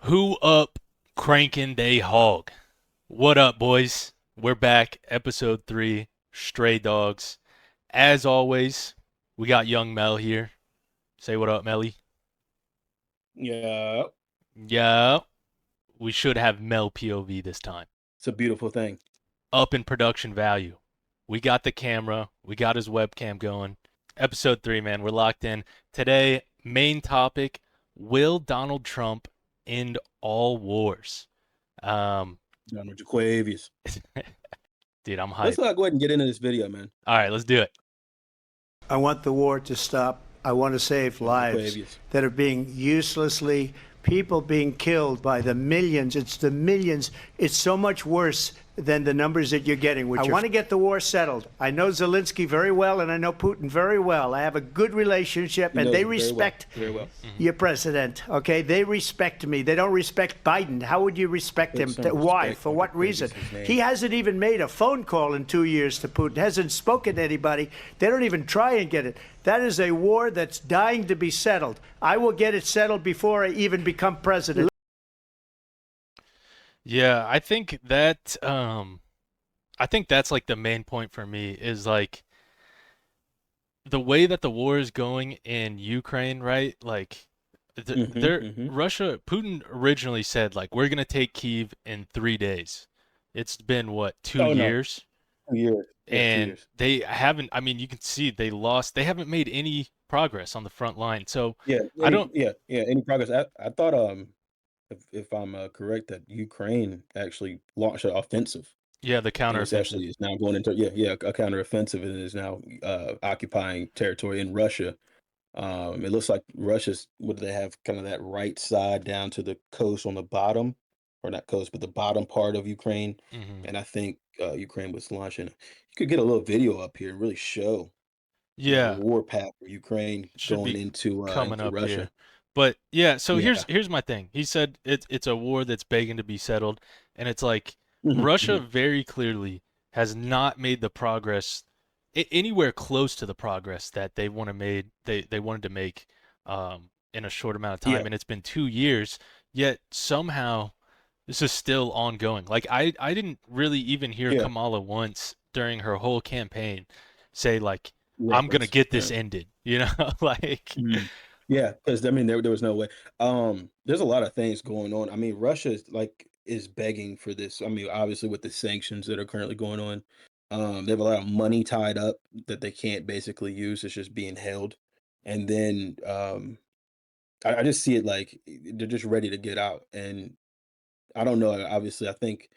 Who up cranking they hog? What up, boys? We're back, episode 3, Stray Dogs. As always, we got young Mel here. Say what up, Melly. Yeah, Yeah, we should have Mel POV this time. it's a beautiful thing. Up in production value. We got the camera, we got his webcam going. Episode 3, man, we're locked in. Today, main topic, will Donald Trump end all wars? Um, Donald Jaquavius. Dude, I'm Let's hyped. go ahead and get into this video, man. All right, let's do it. I want the war to stop. I want to save lives Jaquavius. that are being uselessly, people being killed by the millions. It's the millions. It's so much worse than the numbers that you're getting. I want to get the war settled. I know Zelensky very well, and I know Putin very well. I have a good relationship, and they respect very well. your president. Okay, they respect me. They don't respect Biden. How would you respect him? some Why? respect For for what Jaquavius' reason? name. He hasn't even made a phone call in 2 years to Putin. Hasn't spoken to anybody. They don't even try and get it. That is a war that's dying to be settled. I will get it settled before I even become president. Yeah, I think that's like the main point for me is like the way that the war is going in Ukraine, right? Like Russia, Putin originally said like we're gonna take Kyiv in 3 days. It's been what, two Oh, no. years? 2 years. Yeah, 2 And years. they haven't, I mean, you can see they haven't made any progress on the front line. So Yeah, I don't, any progress. I thought, if I'm correct, that Ukraine actually launched an offensive. yeah, the And it's counteroffensive. actually is now going into a counteroffensive and is now occupying territory in Russia. It looks like Russia's what do they have kind of that right side down to the coast on the bottom, or not coast, but the bottom part of Ukraine. Hmm. And I think Ukraine was launching. You could get a little video up here and really show, the Yeah, war path for Ukraine should going be coming into up here. Russia. But yeah, so Yeah. here's my thing. He said it's a war that's begging to be settled, and it's like Mhm, Russia mhm. very clearly has not made the progress anywhere close to the progress that they wanted to make in a short amount of Yeah, time, and it's been 2 years, yet somehow this is still ongoing. Like I didn't really even hear yeah. Kamala once during her whole campaign say like I'm gonna Reference. get Yeah. this ended, you know? Like Mhm. Yeah, because I mean, there was no way. There's a lot of things going on. I mean, Russia is begging for this. I mean, obviously with the sanctions that are currently going on, they have a lot of money tied up that they can't basically use. It's just being held, and then I just see it like they're just ready to get out. And I don't know. Obviously, I think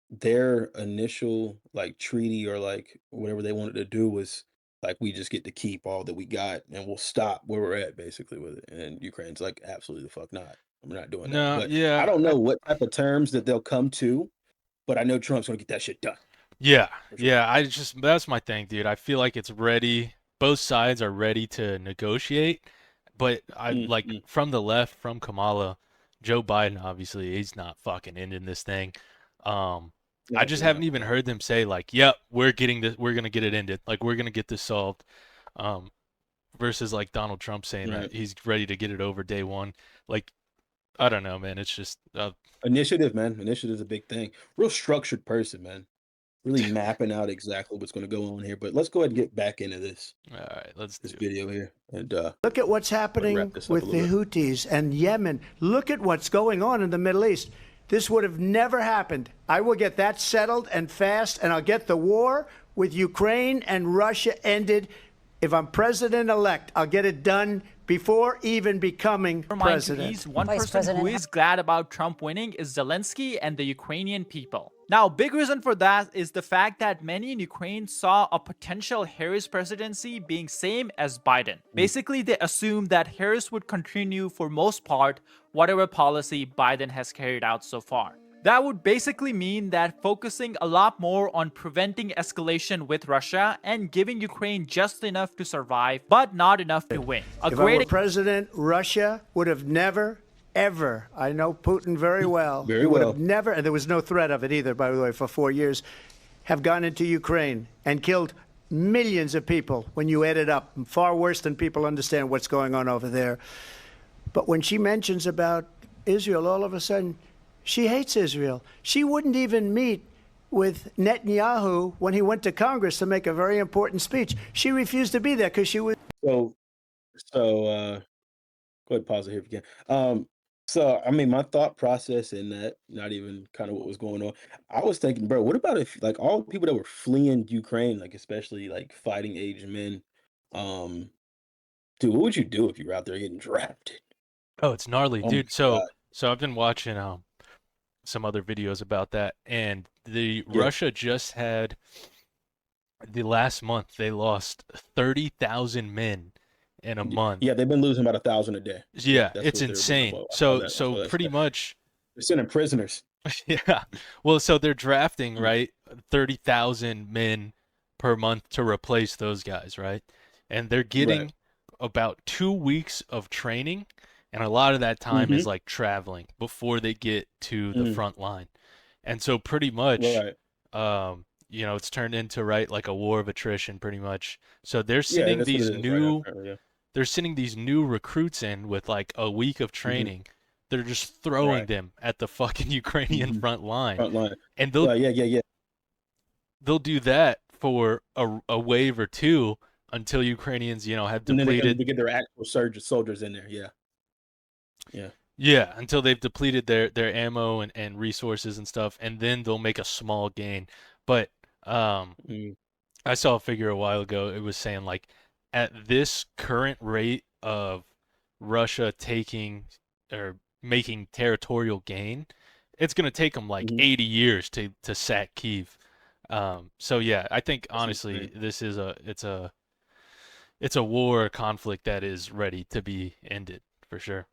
their initial like treaty or like whatever they wanted to do was like we just get to keep all that we got and we'll stop where we're at basically with it. And Ukraine's like absolutely the fuck not. I'm not doing that. no, But I yeah, don't know what type of terms that they'll come to, but I know Trump's gonna get that shit done yeah, for sure. yeah. I just that's my thing, dude. I feel like it's ready. Both sides are ready to negotiate, but I like Mm. from the left, from Kamala, Joe Biden, obviously, he's not fucking ending this thing. Um, I just Absolutely haven't not. even heard them say like, "Yep, we're getting this. We're gonna get it ended. Like, we're gonna get this solved." Um, versus like Donald Trump saying Right. that he's ready to get it over day one. Like, I don't know, man. It's just, Initiative, man. Initiative's a big thing. Real structured person, man. Really mapping out exactly what's gonna go on here. But let's go ahead and get back into all right, let's this do it. video here and Look at what's wrap happening this up a with little the bit. Houthis and Yemen. Look at what's going on in the Middle East. This would have never happened. I will get that settled and fast, and I'll get the war with Ukraine and Russia ended. If I'm president-elect, I'll get it done before even becoming Mind to president. ease, one Vice person President who is glad about Trump winning is Zelensky and the Ukrainian people. Now, big reason for that is the fact that many in Ukraine saw a potential Harris presidency being same as Biden. Basically, they assumed that Harris would continue for most part whatever policy Biden has carried out so far. That would basically mean that focusing a lot more on preventing escalation with Russia and giving Ukraine just enough to survive, but not enough to win. A If I great were president, Russia would have never, ever, I know Putin very well, Very he would well. have never, and there was no threat of it either, by the way, for 4 years, have gone into Ukraine and killed millions of people when you add it up, far worse than people understand what's going on over there. But when she mentions about Israel, all of a sudden, she hates Israel. She wouldn't even meet with Netanyahu when he went to Congress to make a very important speech. She refused to be there because she was. So go ahead, pause it here if you can. So I mean, my thought process in that, not even kind of what was going on. I was thinking, bro, what about if like all the people that were fleeing Ukraine, like especially like fighting age men, um, dude, what would you do if you were out there getting drafted? Oh, it's gnarly, Oh my dude. So God. so I've been watching some other videos about that, and the Yeah. Russia just had the last month they lost 30,000 men in a month. Yeah, they've been losing about 1,000 a day. Yeah, Yeah, that's it's what they're doing. insane. I saw So that. I so saw that pretty stat. much They're sending prisoners. yeah. Well, so they're drafting, Mm. right? 30,000 men per month to replace those guys, right? And they're Right. getting about 2 weeks of training, and a lot of that time is Mm-hmm. like traveling before they get to the Mm. front line. And so pretty much, Right. it's turned into, right, like a war of attrition pretty much. So they're Yeah, sending that's what it these is right now, new apparently. Yeah. they're sending these new recruits in with like a week of Mm-hmm. training. They're just throwing Right. them at the fucking Ukrainian Mm-hmm. front line. Front line. And Well, yeah, yeah, yeah. they'll do that for a wave or two until Ukrainians, have And then they depleted. get their actual soldiers in there. Yeah. Yeah. Yeah, until they've depleted their ammo and resources and stuff, and then they'll make a small gain. But um Mm. I saw a figure a while ago. It was saying like at this current rate of Russia taking or making territorial gain, it's gonna take them like Mhm. 80 years to sack Kiev. So yeah, I think That's honestly insane. this is it's a war conflict that is ready to be ended for sure.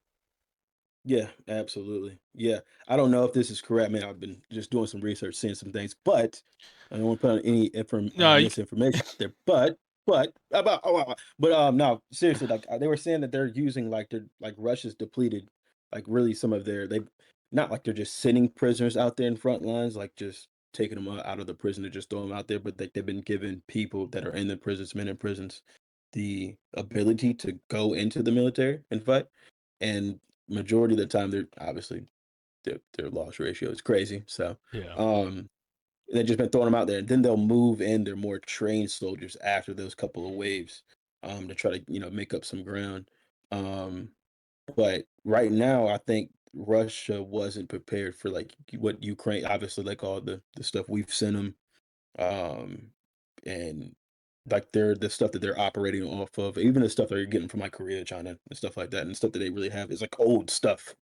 Yeah, absolutely. Yeah. I don't know if this is correct. Man, I've been just doing some research, seeing some things, but I don't want to put on any No, misinformation out there. But about no, seriously, like they were saying that they're using like they're like Russia's depleted like really some of they not like they're just sending prisoners out there in front lines, like just taking them out of the prison to just throw them out there, but they've been giving people that are in the prisons, men in prisons, the ability to go into the military and fight. And majority of the time, they're obviously their loss ratio is crazy. So, yeah. um, they've just been throwing them out there, and then they'll move in their more trained soldiers after those couple of waves, to try to make up some ground. Um, but right now, I think Russia wasn't prepared for like what Ukraine, obviously, like all the stuff we've sent them, um, and like they're the stuff that they're operating off of, even the stuff that you're getting from like Korea, China, and stuff like that, and stuff that they really have is like old stuff.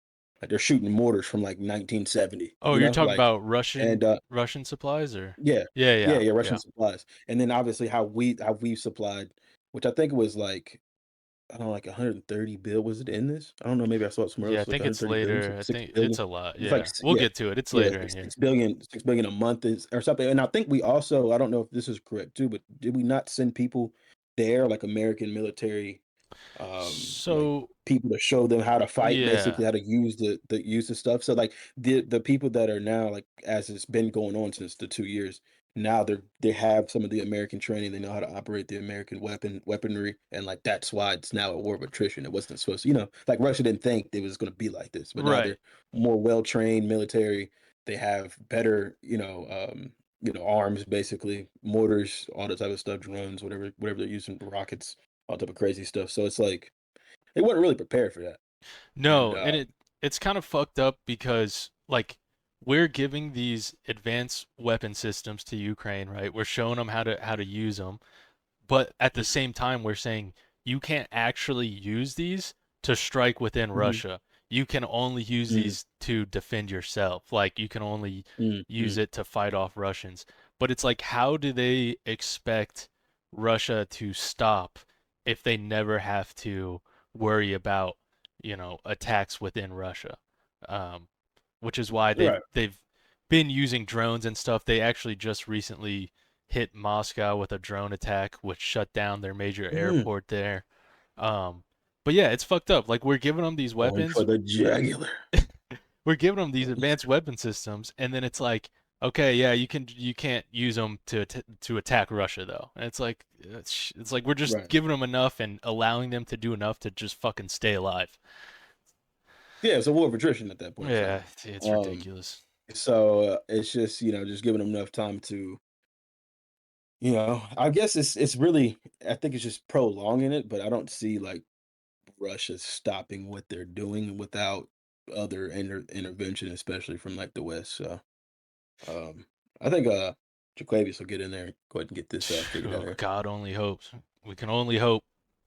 Like they're shooting mortars from like 1970, Oh, you're talking like, about and Russian supplies or? yeah, Yeah, yeah, yeah, yeah, Russian yeah. supplies, and then obviously how we supplied, which I think was like I don't know, like 130 bill. Was it in this? I don't know. Maybe I saw it somewhere Yeah, I else. Like think it's 130 billion, later. I 6 think it's billion. a lot. It's like Yeah. We'll yeah, get to it. It's yeah, later it's like in here. 6 billion a month is or something. And I think we also I don't know if this is correct too, but did we not send people there like American military like So, people to show them how to fight, yeah. basically how to use the stuff. So like the people that are now like as it's been going on since the 2 years, now they have some of the American training, they know how to operate the American weaponry, and like that's why it's now a war of attrition. It wasn't supposed to, like Russia didn't think it was gonna be like this, but now Right. they're more well-trained military, they have better, arms basically, mortars, all that type of stuff, drones, whatever they're using, rockets, all type of crazy stuff. So it's like they weren't really prepared for that. And No, and it's kind of fucked up because like we're giving these advanced weapon systems to Ukraine, right? We're showing them how to use them. But at the Mhm, same time, we're saying you can't actually use these to strike within mhm, Russia. You can only use mm, these to defend yourself. Like you can only use mm. it to fight off Russians. But it's like, how do they expect Russia to stop if they never have to worry about, attacks within Russia? Um, which is why they've Right. they've been using drones and stuff. They actually just recently hit Moscow with a drone attack, which shut down their major Mm. airport there. Um, but yeah, it's fucked up. Like we're giving them these Going for weapons, the jugular. we're giving them these advanced weapon systems, and then it's like, okay, yeah, you can't use them to attack Russia though. And it's like we're just Right. giving them enough and allowing them to do enough to just fucking stay alive. Yeah, it's a war of attrition at that point in Yeah, time. it's Um, ridiculous. so it's just just giving them enough time to I guess it's really I think it's just prolonging it, but I don't see like Russia stopping what they're doing without other intervention, especially from like the West. So um, I think Jaquavius will get in there and go ahead and get this figured out Oh, here. God only hopes. We can only hope.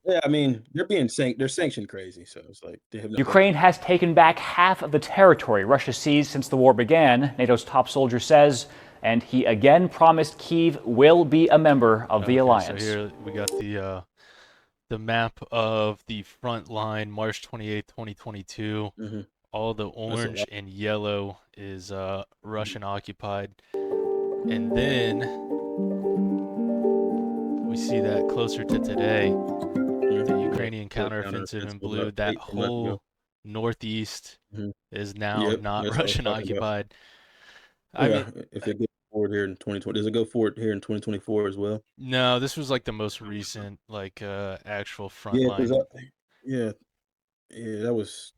Yeah, I mean they're sanctioned crazy, so it's like they have no hope. Ukraine has taken back half of the territory Russia seized since the war began, NATO's top soldier says, and he again promised Kyiv will be a member of the alliance. So here we got the map of the front line, March 28th, 2022. Mm-hmm. All the orange and yellow is Russian occupied. And then we see that closer to today, the Ukrainian counteroffensive in blue, that whole northeast is now not Russian occupied. I mean, if it goes forward here in 2020, does it go forward here in 2024 as well? no, this was like the most recent, like actual front Yeah, line. yeah, that was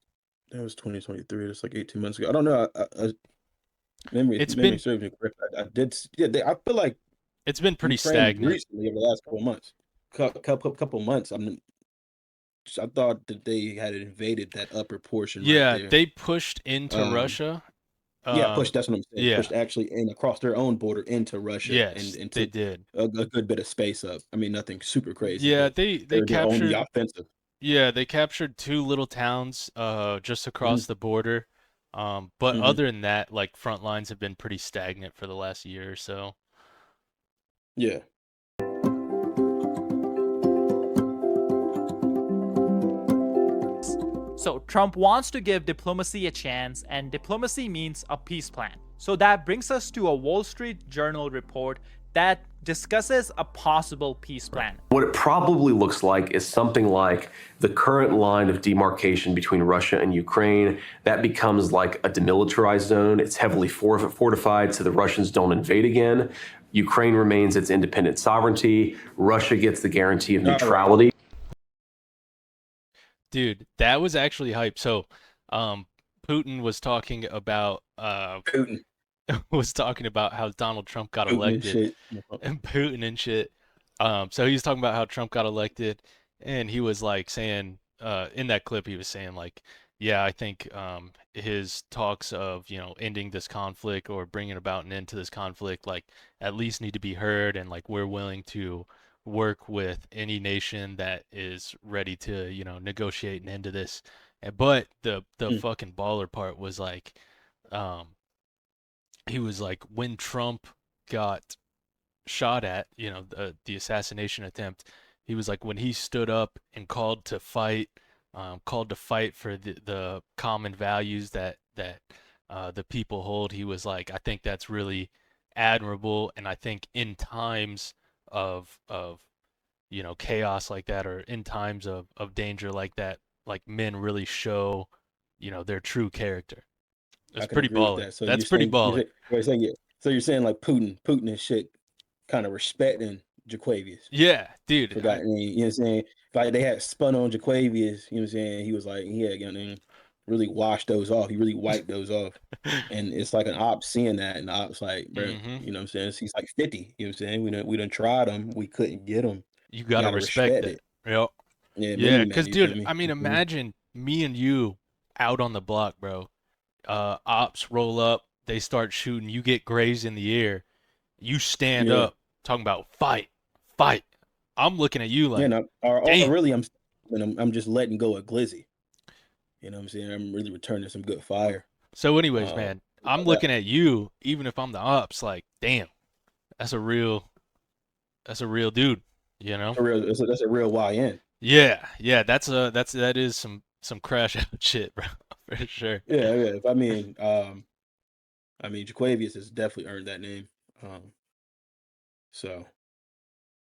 2023. That's like 18 months ago. I don't know. Memory serves me correct. I did. Yeah, I feel like it's been pretty Ukraine stagnant recently over the last couple of months. Couple months. I thought that they had invaded that upper portion. Yeah, right there. they pushed into Russia. Pushed. That's what I'm saying. Yeah. Pushed actually in across their own border into Russia. Yes, and they did a good bit of space up. I mean, nothing super crazy. Yeah, but they they're on the captured. offensive. Yeah, they captured two little towns just across the border. But other than that, like front lines have been pretty stagnant for the last year or so. Yeah. So Trump wants to give diplomacy a chance, and diplomacy means a peace plan. So that brings us to a Wall Street Journal report that discusses a possible peace plan. What it probably looks like is something like the current line of demarcation between Russia and Ukraine. That becomes like a demilitarized zone. It's heavily fortified so the Russians don't invade again. Ukraine remains its independent sovereignty. Russia gets the guarantee of neutrality. Dude, that was actually hype. So, Putin was talking about was talking about how Donald Trump got elected and Putin and shit. So he was talking about how Trump got elected, and he was like saying, in that clip, he was saying like, yeah, I think his talks of ending this conflict or bringing about an end to this conflict like at least need to be heard, and like we're willing to work with any nation that is ready to negotiate an end to this. But the fucking baller part was like, he was like, when Trump got shot at, the assassination attempt, he was like, when he stood up and called to fight for the common values that the people hold, he was like, I think that's really admirable, and I think in times of chaos like that, or in times of danger like that, like men really show their true character. It's pretty baller. So that's pretty baller. So you're saying like Putin and shit kind of respecting Jaquavius. Yeah, dude. You know what I'm saying? If they had spun on Jaquavius, you know what I'm saying? He was like, really washed those off. He really wiped those off. And it's like an op seeing that, and the op's like, bro, you know what I'm saying? He's like 50. You know what I'm saying? We done tried him. We couldn't get him. You gotta respect it. Yep. Yeah, because dude, I mean, imagine me and you out on the block, bro. Ops roll up, they start shooting, you get grazed in the air, you stand up, talking about fight. I'm looking at you like, or really, I'm just letting go of Glizzy. You know what I'm saying? I'm really returning some good fire. So, anyways, man, I'm looking at you, even if I'm the ops, like, damn, that's a real dude. That's a real YN. Yeah, that is some crash out shit, bro, for sure. Yeah. I mean, Jaquavius has definitely earned that name. So,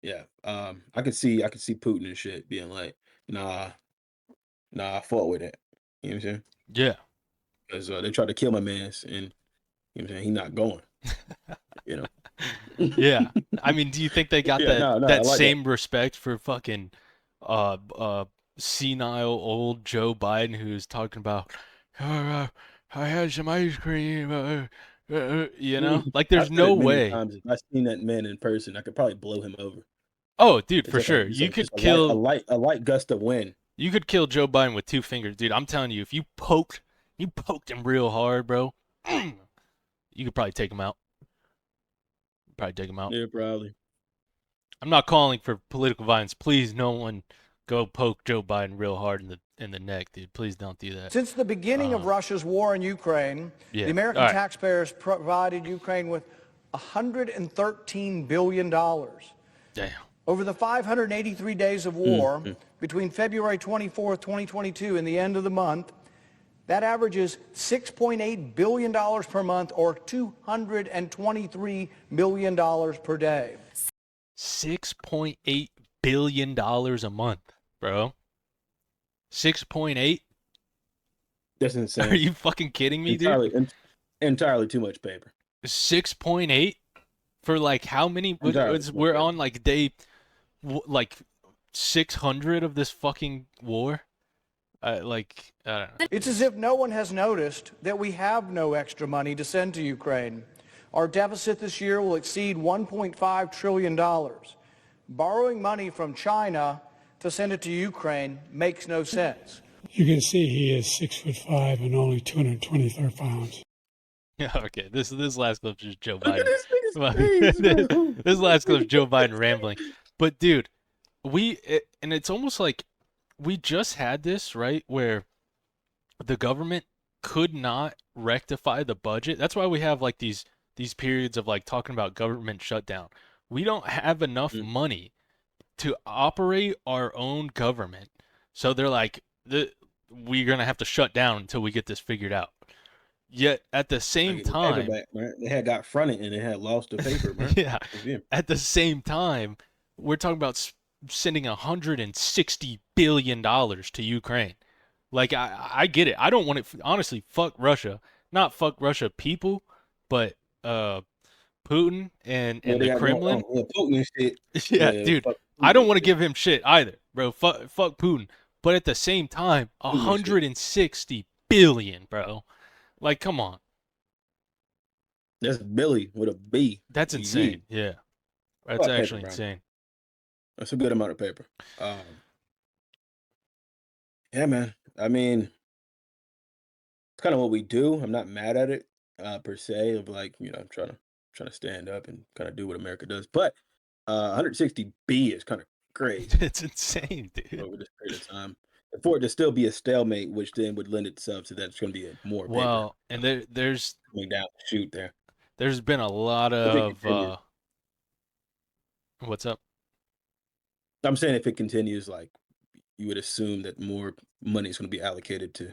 yeah, I could see Putin and shit being like, nah, I fought with it. You know what I'm saying? Yeah. Because they tried to kill my man's, and you know what I'm saying, he's not going. Yeah. I mean, do you think they got that same respect for fucking senile old Joe Biden, who's talking about I had some ice cream. You know, like there's I've said no it many way. times. If I seen that man in person, I could probably blow him over. Oh, dude, It's for like a sure. it's like just a light gust of wind. You could kill Joe Biden with 2 fingers, dude. I'm telling you, if you poked him real hard, bro, you could probably take him out. Probably take him out. Yeah, probably. I'm not calling for political violence. Please, no one go poke Joe Biden real hard in the neck, dude. Please don't do that. Since the beginning of Russia's war in Ukraine, Yeah. the American All right. taxpayers provided Ukraine with $113 billion. Damn. Over the 583 days of war, between February 24th, 2022 and the end of the month, that averages $6.8 billion per month, or $223 million per day. $6.8 billion a month, bro. 6.8? That's insane. Are you fucking kidding me, dude? Entirely too much paper. 6.8 for like how many? We're on like day like 600 of this fucking war. I don't know. It's as if no one has noticed that we have no extra money to send to Ukraine. Our deficit this year will exceed $1.5 trillion. Borrowing money from China to send it to Ukraine makes no sense. You can see he is 6'5" and only 223 pounds. Yeah, okay. This last clip is Joe Biden. Look at this nigga's face. This last clip is Joe Biden rambling. But dude, and it's almost like we just had this, right, where the government could not rectify the budget. That's why we have like these periods of like talking about government shutdown. We don't have enough money to operate our own government. So they're like, we're going to have to shut down until we get this figured out. Yet at the same time, back, they had got fronted and they had lost the paper, man. Yeah. At the same time, we're talking about sending $160 billion to Ukraine. Like, I get it. I don't want it. Honestly, fuck Russia. Not fuck Russia people, but Putin and the Kremlin. Putin and shit. Yeah, dude. I don't want to give him shit either, bro. Fuck Putin. But at the same time, 160 billion, bro. Like, come on. That's Billy with a B. That's insane. Yeah. That's actually insane. That's a good amount of paper. Yeah, man. I mean, it's kind of what we do. I'm not mad at it per se. Of like, I'm trying to stand up and kind of do what America does. But 160 B is kind of crazy. It's insane, dude. Over this period of time. And for it to still be a stalemate, which then would lend itself to that it's going to be more paper. Well, and there's coming down the chute there. There's been a lot of what's up? I'm saying if it continues, like, you would assume that more money is going to be allocated to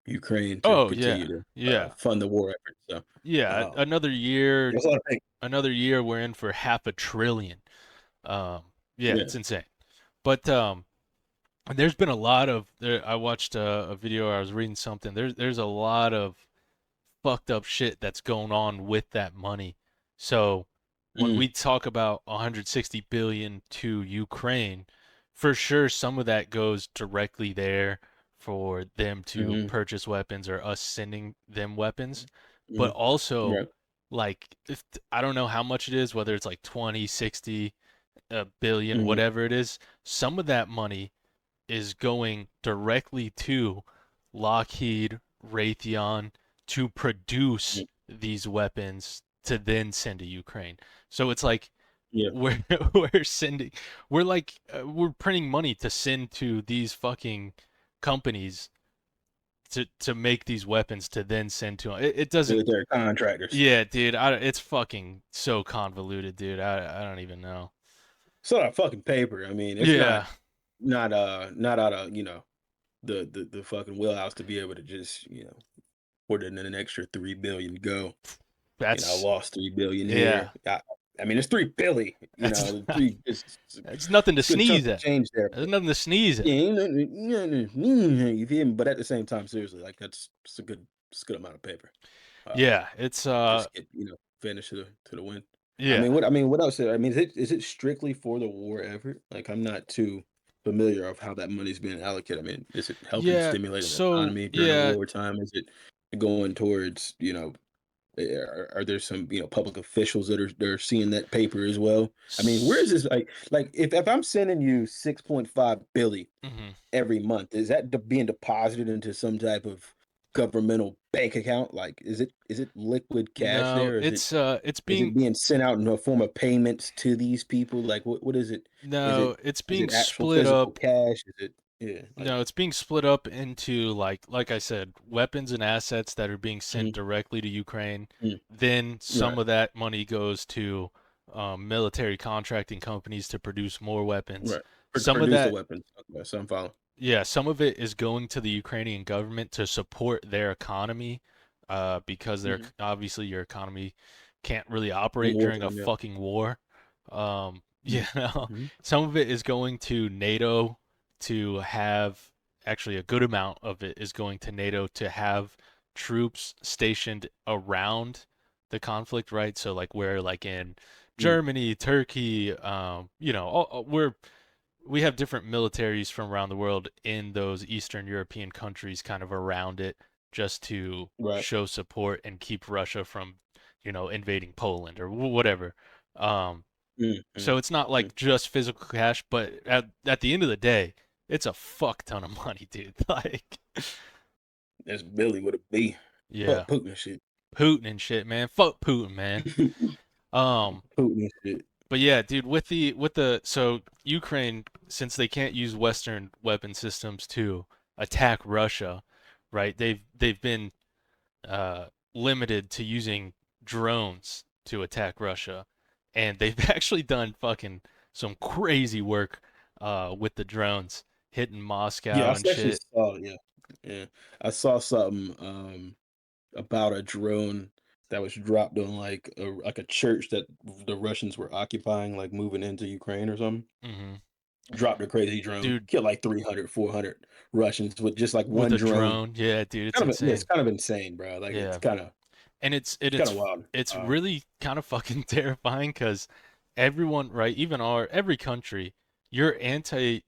Ukraine to continue to fund the war effort. So another year, that's a lot of paper. another year we're in for $500 billion. It's insane. But there's been a lot of I watched a video, or I was reading something. There's a lot of fucked up shit that's going on with that money. So when we talk about 160 billion to Ukraine, for sure some of that goes directly there for them to purchase weapons or us sending them weapons. But also like, I don't know how much it is, whether it's like 20, 60 billion, whatever it is, some of that money is going directly to Lockheed, Raytheon, to produce these weapons to then send to Ukraine. So it's like we're printing money to send to these fucking companies to make these weapons to then send to them. It doesn't. They're contractors. Yeah, dude. It's fucking so convoluted, dude. I don't even know. It's a lot of fucking paper. I mean, it's not out of the fucking wheelhouse to be able to just put in an extra $3 billion to go. I lost $3 billion here. I mean, it's $3 billion. It's nothing to sneeze at. Change there. There's nothing to sneeze at. You feel me? But at the same time, seriously, like it's a good amount of paper. It's just get, finish to the win. Yeah. I mean, what else? I mean, is it strictly for the war effort? Like, I'm not too familiar of how that money's being allocated. I mean, is it helping Yeah, stimulate an so economy during a yeah, wartime? Is it going towards, are there some, public officials that are seeing that paper as well? I mean, where is s- this like if I'm sending you 6.5 billion mhm. every month, is that being deposited into some type of governmental bank account? Like, is it liquid cash No, there? it's Is being it being sent out in a form of payments to these people? Like, what is it? Is it no, it's is being it actual split physical up. cash? Is it like No, it's being split up into like I said, weapons and assets that are being sent mhm, directly to Ukraine. mm, Then some right, of that money goes to military contracting companies to produce more weapons. right. Some of Produce the that, weapons. Okay, so I'm following. yeah, some of it is going to the Ukrainian government to support their economy, because Hmm. obviously your economy can't really In operate during a wartime, yeah. fucking war. Mm-hmm. No, Mm-hmm. some of it is going to NATO to have, actually a good amount of it is going to NATO to have troops stationed around the conflict, right? So like where like in Germany, Turkey, we have different militaries from around the world in those Eastern European countries kind of around it just to Right. show support and keep Russia from, invading Poland or whatever. Um, Mm-hmm. so it's not like just physical cash, but at the end of the day, it's a fuck ton of money, dude. Like, That's Billy with a B. yeah, Fuck Putin shit. Putin and shit, man. Fuck Putin, man. Um, Putin shit. But yeah, dude, with the so Ukraine, since they can't use Western weapon systems to attack Russia, right? They've been limited to using drones to attack Russia, and they've actually done fucking some crazy work with the drones hitting Yeah, Moscow and I actually shit. saw. Yeah, yeah. I saw something about a drone that was dropped on like a church that the Russians were occupying, like moving into Ukraine or something. Hmm. Dropped a crazy drone, Dude, killed like 300, 400 Russians with just like with one a drone. drone, yeah, dude, it's Kind of, yeah, it's insane. kind of insane, bro. Like Yeah. And it's kind of wild. it's really kind of fucking terrifying because everyone, right, even every country, your anti-air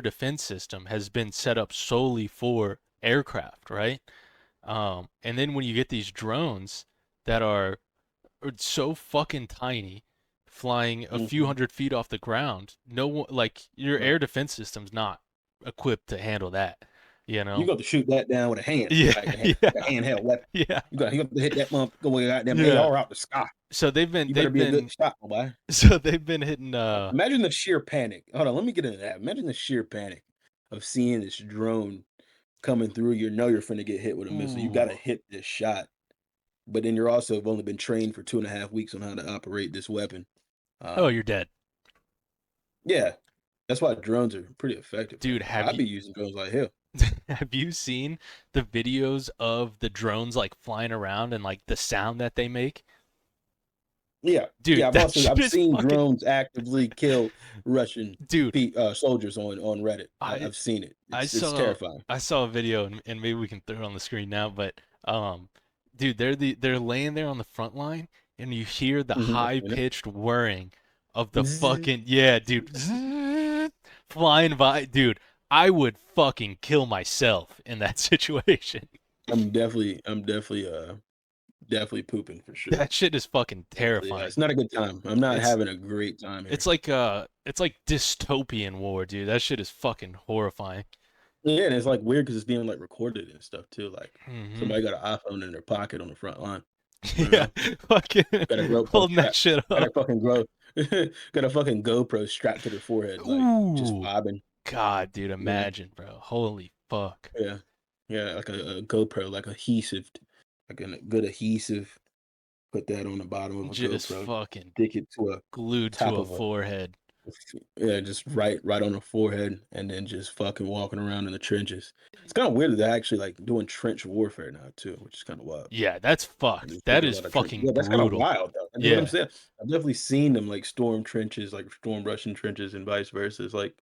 defense system has been set up solely for aircraft, right? And then when you get these drones that are so fucking tiny, flying a few Mhm. 100 feet off the ground, no one, like, your Right. air defense system's not equipped to handle that, you You know? got to shoot that down with a hand, Yeah, like like a yeah, handheld weapon. yeah, You got to hit that motherfucker with a goddamn yeah. AR out the sky. So You better they've be a good been shot, my boy. so they've been hitting Imagine the sheer panic. Hold on, let me get into that. Imagine the sheer panic of seeing this drone coming through. You know you're finna get hit with a missile. You got ooh. to hit this shot, but then you're also have only been trained for 2.5 weeks on how to operate this weapon. Oh, you're Um, dead. yeah, that's why drones are pretty effective, man. Dude, I'd be using drones like hell. have you seen the videos of the drones like flying around and like the sound that they make? Yeah, yeah. Dude, that shit I've is seen fucking drones actively kill Russian dude. soldiers on Reddit. I I've seen it. I It's saw terrifying. I saw a video and maybe we can throw it on the screen now, but dude, they're laying there on the front line and you hear the I've high seen it. pitched whirring of the Zzz. fucking, yeah, dude, flying by, dude. I would fucking kill myself in that situation. Definitely pooping for sure. That shit is fucking Yeah, terrifying. it's not a good time. I'm not It's having a great time here. it's like dystopian war, dude. That shit is fucking horrifying. Yeah, and it's like weird because it's being like recorded and stuff too. Like Hmm. somebody got an iPhone in their pocket on the front line. You Yeah, know, fucking got a GoPro holding that strap, shit got a up. fucking grow, got a fucking GoPro strapped to their forehead, like just Ooh, vibing. God, dude, Yeah, imagine, bro. Holy fuck. yeah, yeah, like a GoPro, like adhesive, like a good adhesive. Put that on the bottom of a Just GoPro. fucking Stick it to a glued to top a of a forehead. yeah, just right on the forehead, and then just fucking walking around in the trenches. It's kind of weird that they're actually like doing trench warfare now too, which is kind of wild. Yeah, that's And fucked. there's That definitely a is lot of trench. fucking Yeah, that's kind of brutal. wild though. That's what I'm Yeah. saying. I've definitely seen them like storm trenches, like storm Russian trenches, and vice versa. It's like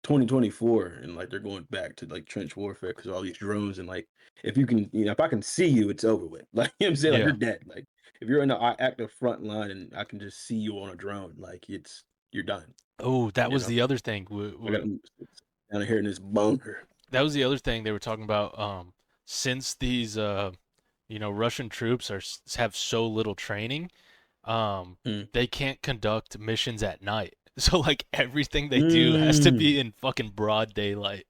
2024, and like they're going back to like trench warfare because all these drones and like if you can, if I can see you, it's over with. Like you know what I'm saying, like you're Yeah. dead. Like if you're in the active front line and I can just see you on a drone, like you're done. Oh, that You was know, the other thing. I got down here in this bunker. That was the other thing they were talking about. Since these Russian troops have so little training, Mm. they can't conduct missions at night. So like everything they do has to Mm. be in fucking broad daylight.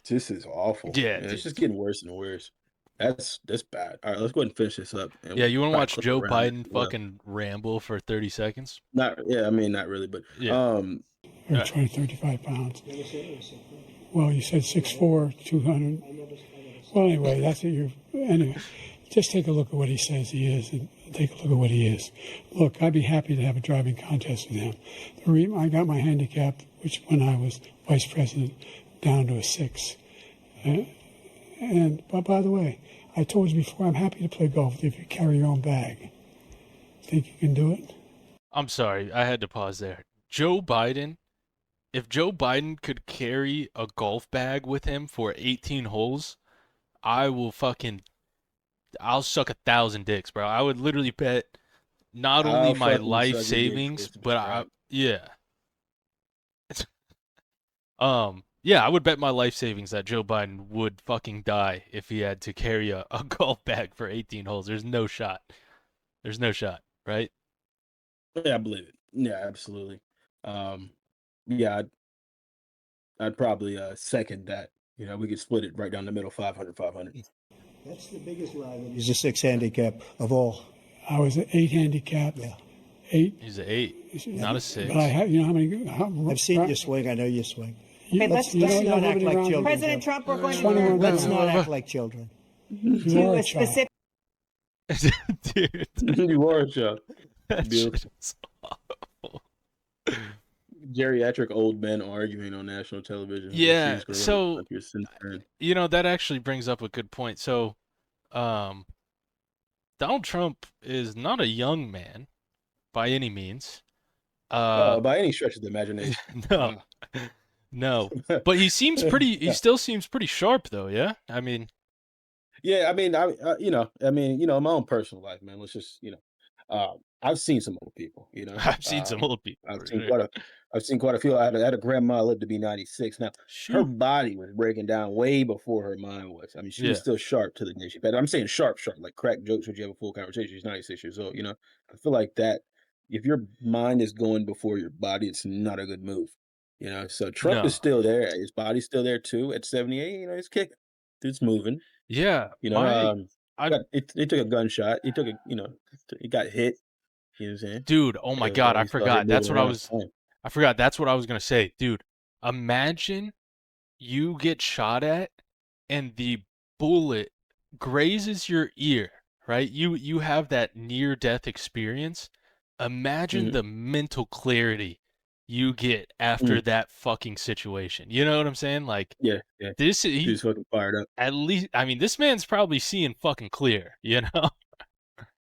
This is awful. Yeah, Yeah, it's dude. just getting worse and worse. That's bad. All right, let's go ahead and finish this up, and Yeah, we'll you want to probably watch clip Joe around this Biden as well. fucking ramble for 30 seconds? Yeah, I mean, not really, but Yeah. Or 35 pounds. Well, you said 6'4", 200. Well, anyway, that's what anyway, just take a look at what he says he is and take a look at what he is. Look, I'd be happy to have a driving contest with him. I got my handicap, which when I was vice president, down to a 6. But by the way, I told you before, I'm happy to play golf if you carry your own bag. Think you can do it? I'm sorry, I had to pause there. Joe Biden, if Joe Biden could carry a golf bag with him for 18 holes, I'll suck 1,000 dicks, bro. I would literally bet not only I'll my fucking life suck your dick savings, for but subscribe. yeah, I would bet my life savings that Joe Biden would fucking die if he had to carry a golf bag for 18 holes. There's no shot. There's no shot, right? Yeah, I believe it. Yeah, absolutely. Yeah, I'd probably second that. You know, we could split it right down the middle, 500, 500. That's the biggest liability. He's a 6 handicap of all. I was an 8 handicap. Yeah. 8. He's an 8, not a 6. But I have, you know how many? I've seen you swing. I know you swing. Okay, let's not act like children. President Trump, we're going to 21 move Let's rounds. not act like children. You are to a a child. specific. Dude, You are a child. that Beautiful. shit is awful. Geriatric old men arguing on national television. Yeah, so that actually brings up a good point. So, Donald Trump is not a young man by any means. By any stretch of the imagination. No, no, but he still seems pretty sharp though. Yeah, I mean, Yeah, I mean, my own personal life, man. Let's just, I've seen some old people. I've seen some old people. I've for seen sure. I've seen quite a few. I had a grandma lived to be 96. Now, her Shoot. body was breaking down way before her mind was. I mean, she was Yeah. still sharp to the day she passed. I'm saying sharp, like crack jokes. Would you have a full conversation? She's 96 years old. I feel like that. If your mind is going before your body, it's not a good move. So Trump is No. still there. His body's still there too at 78. He's kicking. Dude's moving. Yeah. He took a gunshot. He took he got hit. You know what I'm saying? Dude, oh my God, I He started forgot. That's moving what I around. was. I forgot. That's what I was gonna say, dude. Imagine you get shot at, and the bullet grazes your ear. Right? You have that near-death experience. Imagine Mhm. the mental clarity you get after that fucking situation. You know what I'm saying? Like Yeah. he He's fucking fired up. at least. I mean, this man's probably seeing fucking clear. You know?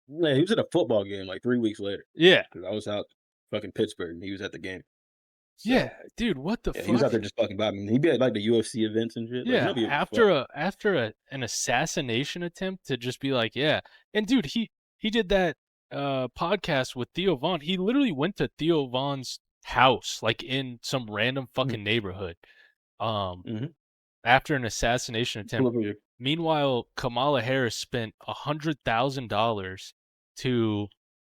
Yeah, he was at a football game like 3 weeks later. Yeah. Because I was out fucking Pittsburgh and he was at the game. So, Yeah, dude. What the yeah, fuck? he was out there just fucking vibing. He'd be at like the UFC events and shit. Yeah, Like, nobody after an assassination attempt to just be like, yeah. And dude, he did that podcast with Theo Vaughn. He literally went to Theo Vaughn's house, like in some random fucking neighborhood. After an assassination attempt. Meanwhile, Kamala Harris spent $100,000 to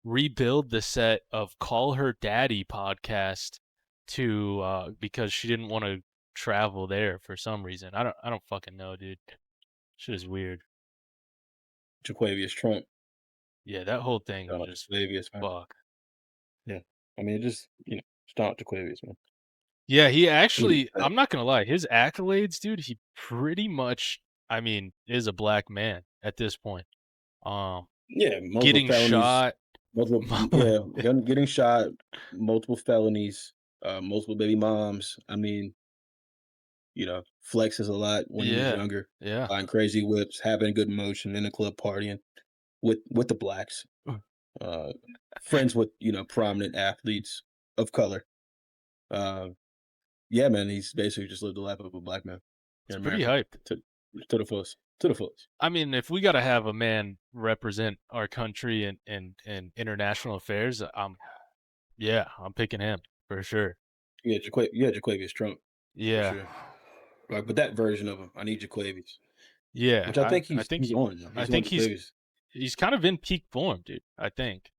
rebuild the set of Call Her Daddy podcast because she didn't want to travel there for some reason. I don't fucking know, dude. Shit is weird. Jaquavius Trump. Yeah, that whole thing Shout was out just Jaquavius, man. fuck. Yeah. I mean, shout out Jaquavius, man. Yeah, he actually, I'm not gonna lie, his accolades, dude, he pretty much, I mean, is a black man at this point. Yeah, multiple Getting felonies, shot. getting shot, multiple felonies, multiple baby moms. I mean, flexes a lot when he was younger, Yeah. buying crazy whips, having good motion in the club, partying with the blacks, friends with prominent athletes of color. Yeah, man, he's basically just lived the life of a black man. It's pretty hyped. To the fullest. To the fullest. I mean, if we gotta have a man represent our country in international affairs, Yeah, I'm picking him for sure. Yeah, Jaquavius Trump for Yeah. sure. Like, but that version of him, I need Jaquavius, Yeah, which I think I think he's on now. I He's on think Jaquavius. he's kind of in peak form, dude. I think.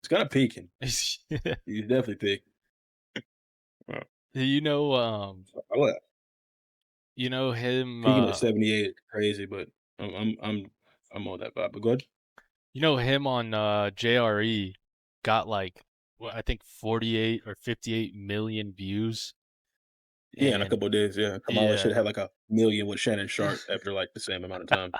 It's kind of peaking. Yeah. He's definitely peaking. You know, I like you know him. peaking at 78 is crazy, but I'm I'm I'm I'm on that vibe. But go ahead. You know him on JRE got like what, I think 48 or 58 million views, Yeah, in a and couple of days. Yeah, Kamala yeah, should have like a million with Shannon Sharp after like the same amount of time.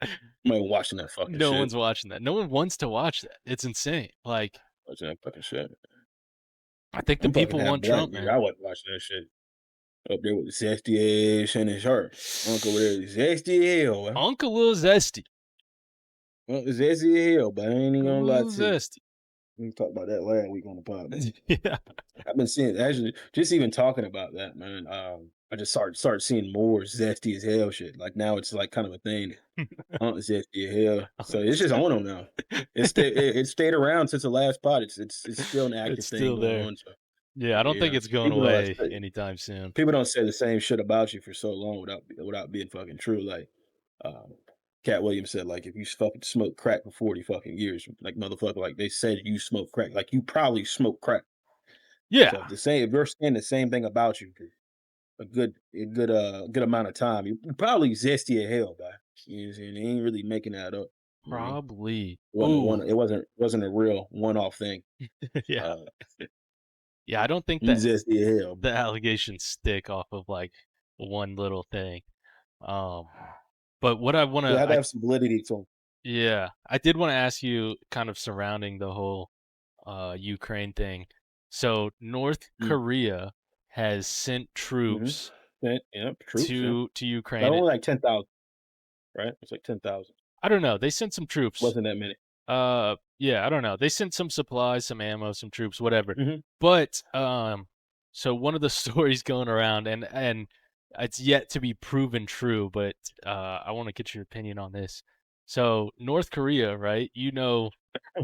I'm not even watching that fucking no shit. one's watching that. No one wants to watch that. It's insane. Like Watching that fucking shit. I think the I'm fucking people half want black, Trump, nigga. man. I wasn't watching that shit. Up there with zesty ass Shannon Sharp. Uncle over there, zesty hell, man. Uncle Lil Zesty. Well, zesty hell, but I ain't even Uncle gonna lie Lil to you. Zesty. We talked about that last week on the pod, man. Yeah. I've been seeing actually just even talking about that, man. I just started seeing more zesty as hell shit. Like now it's like kind of a thing. Zesty as hell. So it's just on them now. It stayed around since the last pod. It's still an active It's thing still going there. on. So Yeah, I don't think yeah, it's going people don't away anytime soon. people don't say the same shit about you for so long without being fucking true. Like um, Cat Williams said, like if you fucking smoke crack for 40 fucking years, like motherfucker, like they said you smoke crack, like you probably smoke crack. So Yeah, if they're saying the same thing about you for a good amount of time, you're probably zesty as hell, guy. You know what I'm saying? They ain't really making that up. You know? probably. One Ooh, it wasn't a real one-off thing. yeah. Uh Yeah, I don't think he's that zesty as hell. the allegations stick off of like one little thing. Um, but what I want They to, have to have some validity to 'em. yeah, I did want to ask you kind of surrounding the whole Ukraine thing. So North Mm, Korea has sent mhm. troops Yeah, troops, yeah. to That Ukraine. only like 10,000, right? It's like 10,000. I don't know. They sent some troops. Wasn't that many. Yeah, I don't know. They sent some supplies, some ammo, some troops, whatever. Mhm. But so one of the stories going around, and it's yet to be proven true, but I want to get your opinion on this. So North Korea, right? You know,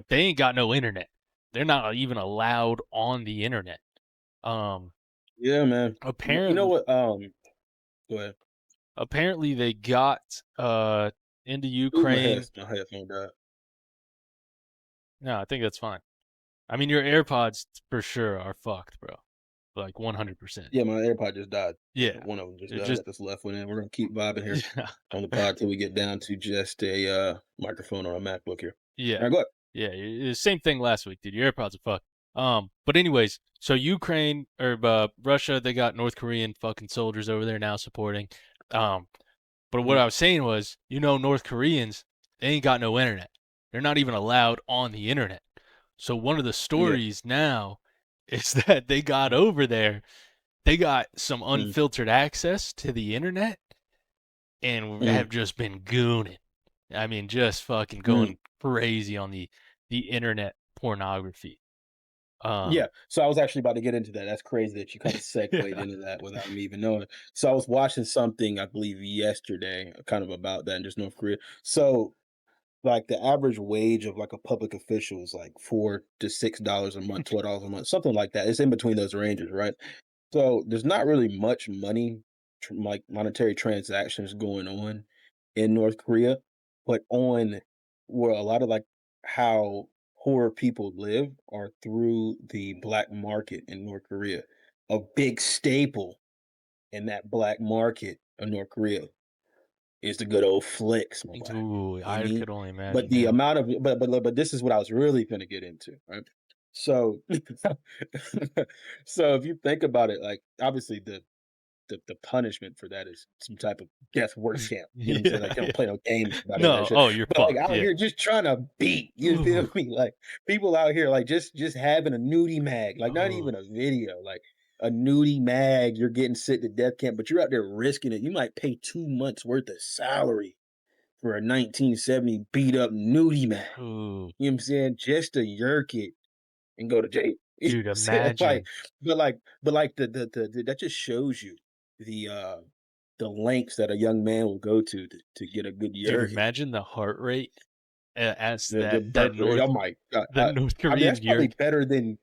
they ain't got no internet. They're not even allowed on the internet. Um, Yeah, man. You know apparently, what? Go ahead. apparently they got into Ooh, Ukraine. my headphone died. No, I think that's fine. I mean, your AirPods for sure are fucked, bro. Like 100%. Yeah, my AirPod just died. Yeah. One of them just It died. I just got this left one in. We're gonna keep vibing here yeah. on the pod till we get down to just a microphone on a MacBook here. Yeah. All right, go ahead. Yeah, same thing last week, dude. Your AirPods are fucked. But anyways, so Ukraine or Russia, they got North Korean fucking soldiers over there now supporting. Um, but what Mhm. I was saying was, you know, North Koreans, they ain't got no internet. They're not even allowed on the internet. So one of the Yeah. stories now is that they got over there, they got some Mm, unfiltered access to the internet and mm, have just been gooning. I mean, just fucking mm. going crazy on the internet pornography. Um, Yeah. So I was actually about to get into that. That's crazy that you kind of segued yeah. into that without me even knowing. So I was watching something, I believe, yesterday, kind of about that in just North Korea. So like the average wage of like a public official is like $4 to $6 a month, $12 a month, something like that. It's in between those ranges, right? So there's not really much money, like monetary transactions going on in North Korea, but on where a lot of like how poor people live are through the black market in North Korea. A big staple in that black market of North Korea is the good old flicks, my boy. Ooh, You know what I I mean? could only But imagine, the man. amount of but this is what I was really gonna get into, right? So so if you think about it, like obviously the punishment for that is some type of death work camp. You know what I'm saying? Yeah, Like you don't yeah. play no games about any of that No, shit. oh, you're But like fucked. out Yeah. here just trying to beat, you feel Ooh, me? Like people out here like just having a nudie mag, like not oh, even a video, like a nudie mag, you're getting sent to death camp, but you're out there risking it. You might pay 2 months worth of salary for a 1970 beat up nudie mag. ooh, You know what I'm saying? Just to yerk it and go to jail. You know dude, what I'm saying? Like, imagine. but like that just shows you the the lengths that a young man will go to get a good Dude, yerking. imagine the heart rate. as The that burglary. Oh my god. the North I mean, Korean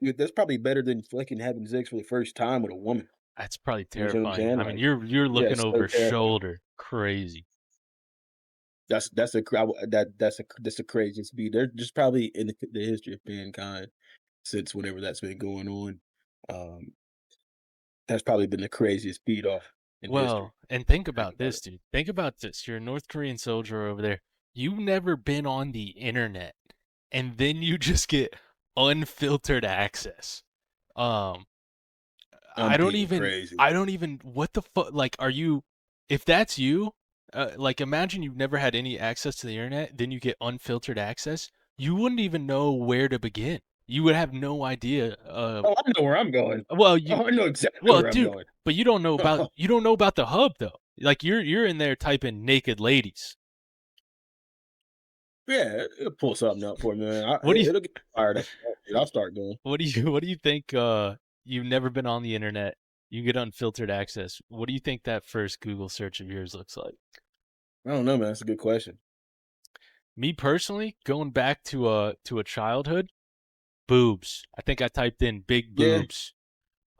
yurt. that's probably better than fucking having sex for the first time with a woman. That's probably You know what I'm terrifying. saying? I mean, Like, you're yeah, looking it's so over terrifying. shoulder, crazy. That's a that's the craziest beat. They're just probably in the history of mankind since whenever that's been going on. Um, that's probably been the craziest beat off in history. Well, and think Think about about this, it. dude. Think about this. You're a North Korean soldier over there. You've never been on the internet, and then you just get unfiltered access. Um, I'm being crazy. I don't even, what the fuck, like, are you, if that's you, like, imagine you've never had any access to the internet, then you get unfiltered access. You wouldn't even know where to begin. You would have no idea. Oh, I know where I'm going. Well, Oh, I know exactly well, where I'm dude, going. but you don't know about the hub though. Like you're in there typing naked ladies. Yeah, it'll pull something up for me, man. What do you It'll get fired up. Dude, I'll start going. what do you think you've never been on the internet. You get unfiltered access. What do you think that first Google search of yours looks like? I don't know, man. That's a good question. Me personally, going back to a childhood, boobs. I think I typed in big Yeah, boobs.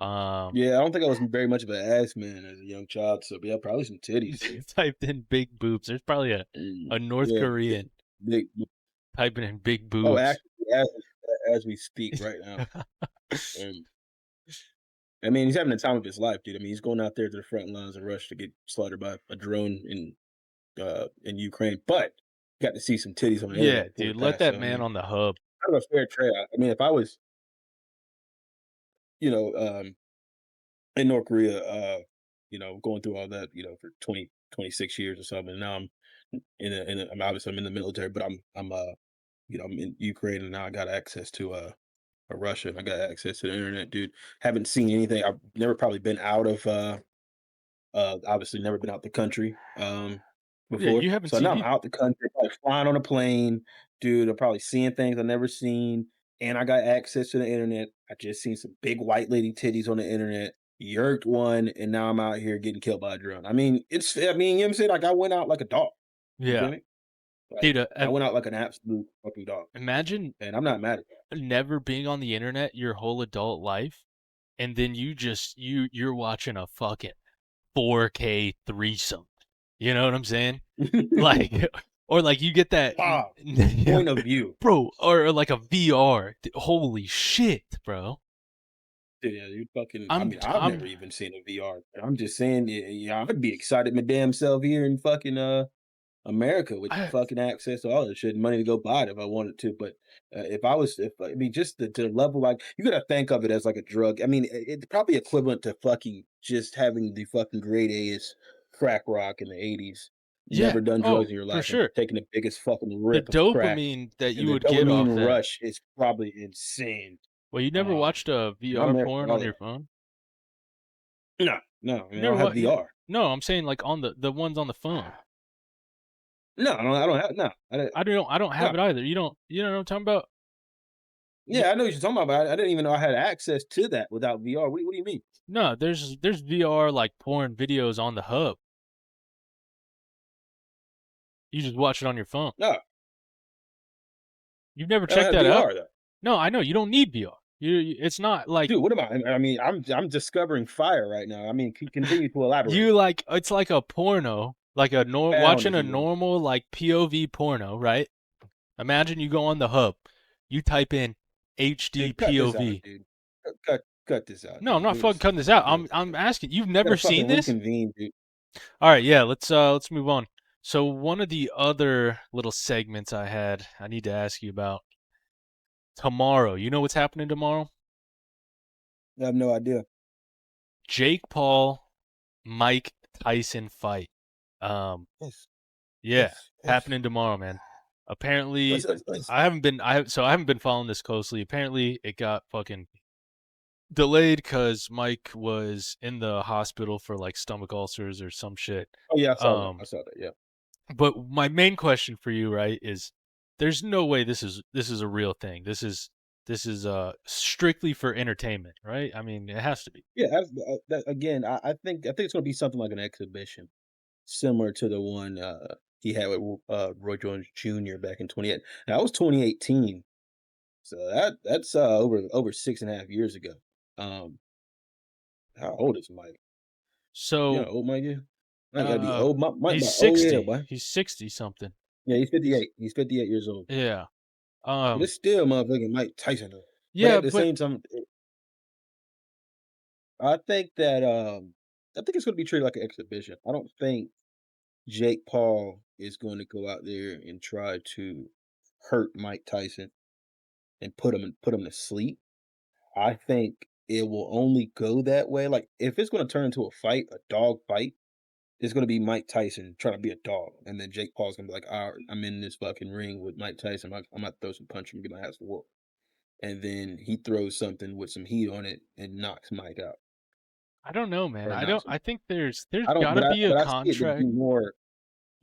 Um yeah. I don't think I was very much of an ass man as a young child, so yeah, probably some titties. typed in big boobs. There's probably a North Yeah, Korean big. typing in big Oh, boobs. actually, as we speak right now. Um, I mean, he's having the time of his life, dude. I mean, he's going out there to the front lines of Russia to get slaughtered by a drone in Ukraine, but got to see some titties on the Yeah, internet before he dude, let passed. that So I man mean, on the hub. kind of a fair trade. I mean, if I was, you know, in North Korea, going through all that, for 26 years or something, and now I'm I'm obviously I'm in the military, but I'm in Ukraine, and now I got access to Russia. I got access to the internet, dude. Haven't seen anything. I've never probably been out of obviously never been out the country Yeah, before. you haven't So seen now I'm you. out the country, probably flying on a plane, dude. I'm probably seeing things I've never seen. And I got access to the internet. I just seen some big white lady titties on the internet, yerked one, and now I'm out here getting killed by a drone. I mean, you know what I'm saying? Like I went out like a dog. You feel Yeah, me? Like dude. I went out like an absolute fucking dog. Imagine And I'm not mad at that. never being on the internet your whole adult life, and then you're watching a fucking 4K threesome. You know what I'm saying? Like, or like you get that, Wow. yeah, Point of view. bro, or like a VR. Holy shit, bro. Yeah, you fucking. I I'm mean, I've I'm never even seen a VR. I'm just saying, yeah, I'd be excited my damn self here in fucking America with I fucking access to all this shit, and money to go buy it if I wanted to. But if I mean, just the level, like you gotta think of it as like a drug. I mean, it's probably equivalent to fucking just having the fucking grade A's crack rock in the '80s. yeah. Never done drugs Oh, in your for life and sure. taking the biggest fucking The rip of crack, dopamine that and you the would get off dopamine that. rush is probably insane. Well, you never Um, watched a and I'm VR there for porn all on of your that. phone? No, no, You I never don't have watch? VR. No, I'm saying like on the ones on the phone. No, I don't have no. I don't have No. it either. You don't know what I'm talking about? You, Yeah, I know what you're talking about. I didn't even know I had access to that without VR. What do you mean? no, there's VR like porn videos on the hub. You just watch it on your phone. No, You've never I don't checked have that out? VR though. No, I know you don't need VR. It's not like Dude, what am I mean, I'm discovering fire right now. I mean, continue to elaborate. you like it's like a porno, like a Found, watching if a you will. normal like POV porno, right? Imagine you go on the hub, you type in HD Dude, cut this out, POV. dude. Cut this out, No, I'm dude. not Do fucking this. cutting this Don't out. do this. I'm asking. You've Gotta never seen fucking this? reconvene, dude. All right, yeah, let's move on. So one of the other little segments I had, I need to ask you about tomorrow. You know what's happening tomorrow? I have no idea. Jake Paul, Mike Tyson fight. Um, Yes, yeah, yes, yes. happening tomorrow, man. Apparently, Let's- I haven't been following this closely. Apparently, it got fucking delayed because Mike was in the hospital for like stomach ulcers or some shit. Oh yeah, I saw that. Um, I saw that. Yeah. but my main question for you, right, is there's no way this is a real thing. This is strictly for entertainment, right? I mean, it has to be. Yeah. Again, I think it's gonna be something like an exhibition, similar to the one. he had with Roy Jones Jr. back in 28. Now that was 2018, so that's over 6.5 years ago. Um, how old is Mike? You know So how old Mike is? Mike gotta be old. Mike he's about oh yeah, 60. boy. He's 60 something. Yeah, he's 58. He's 58 years old. Yeah. But it's still motherfucking Mike Tyson though. But Yeah, at the but same time, I think that I think it's gonna be treated like an exhibition. I don't think Jake Paul is going to go out there and try to hurt Mike Tyson and put him to sleep. I think it will only go that way. Like if it's going to turn into a fight, a dog fight, it's going to be Mike Tyson trying to be a dog, and then Jake Paul's going to be like, "All right, I'm in this fucking ring with Mike Tyson. I'm about to throw some punches and get my ass to whoop." And then he throws something with some heat on it and knocks Mike out, I don't know, man. or knocks him. I think there's I don't, gotta be a but I see it to be contract.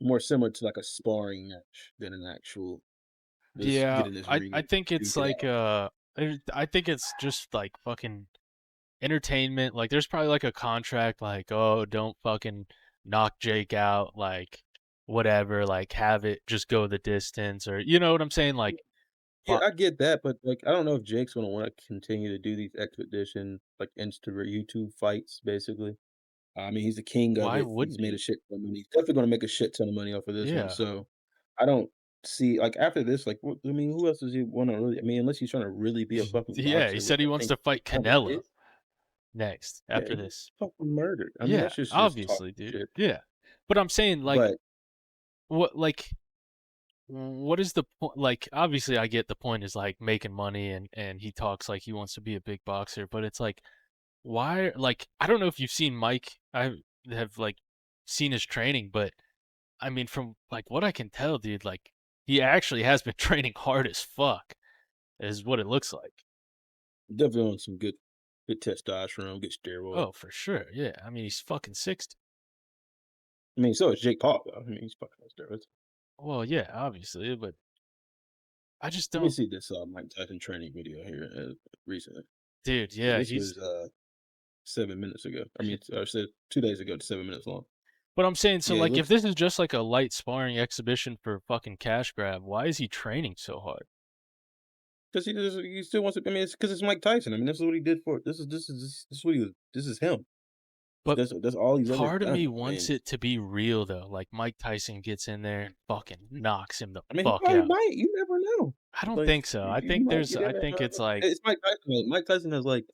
more similar to like a sparring match than an actual this Yeah, get in this I ring think and it's duke it like out. I think it's just like fucking entertainment. Like there's probably like a contract like, "Oh, don't fucking knock Jake out," like whatever, like have it just go the distance or you know what I'm saying? Like Yeah, fu- I get that, but like I don't know if Jake's gonna want to continue to do these expedition like Insta or YouTube fights, basically. I mean, he's the king of why it. He's wouldn't made a he? shit ton of money. He's definitely gonna make a shit ton of money off of this one. Yeah. So I don't see like after this, like I mean, who else does he want to really? I mean, unless he's trying to really be a fucking Yeah, he boxer, said which he I wants think to fight kind of Canelo is. next Yeah, after he gets this. fucking murdered. I mean, Yeah, that's just talk obviously, dude. shit. Yeah. But I'm saying like But what what is the point? Like, obviously, I get the point is like making money, and he talks like he wants to be a big boxer, but it's like, why? Like, I don't know if you've seen Mike. I have like seen his training, but I mean, from like what I can tell, dude, like he actually has been training hard as fuck, is what it looks like. definitely on some good testosterone, good steroids. Oh, for sure. Yeah. I mean, he's fucking 60. I mean, so is Jake Paul though. I mean, he's fucking on steroids. Well, yeah, obviously, but I just Let me don't, see this Mike Tyson training video here recently. dude. So Yeah, this he's. was 7 minutes ago. I mean, I said 2 days ago. It's 7 minutes long. But I'm saying, so Yeah, he like, if looks this is just like a light sparring exhibition for fucking cash grab, why is he training so hard? because he still wants to. I mean, it's because it's Mike Tyson. I mean, this is what he did for. This is what he was. This is him. But That's all he's ever part of me done. I wants mean, it to be real though. Like Mike Tyson gets in there and fucking knocks him the he fuck probably out. might. You never know. I don't Like think so. I you think might there's. get in I there. think it's like, It's Mike Tyson. Like, Mike Tyson has like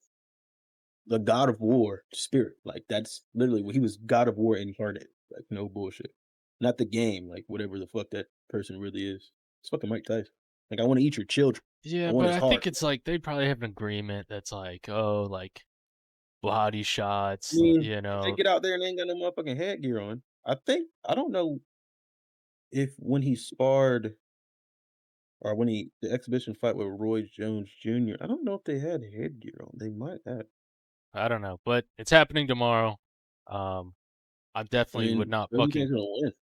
the God of War spirit. Like that's literally what he was. God of War incarnate. Like no bullshit. Not the game. Like whatever the fuck that person really is. It's fucking Mike Tyson. Like I want to eat your children. I yeah, want but his I heart. think it's like they probably have an agreement that's like, oh, like body I shots, mean, you if they know. get out there and they ain't got no motherfucking headgear on, I don't know if when he sparred or when the exhibition fight with Roy Jones Jr. I don't know if they had headgear on. They might have. I don't know, but it's happening tomorrow. Um, I I definitely would mean, not who do you fucking. think's gonna win?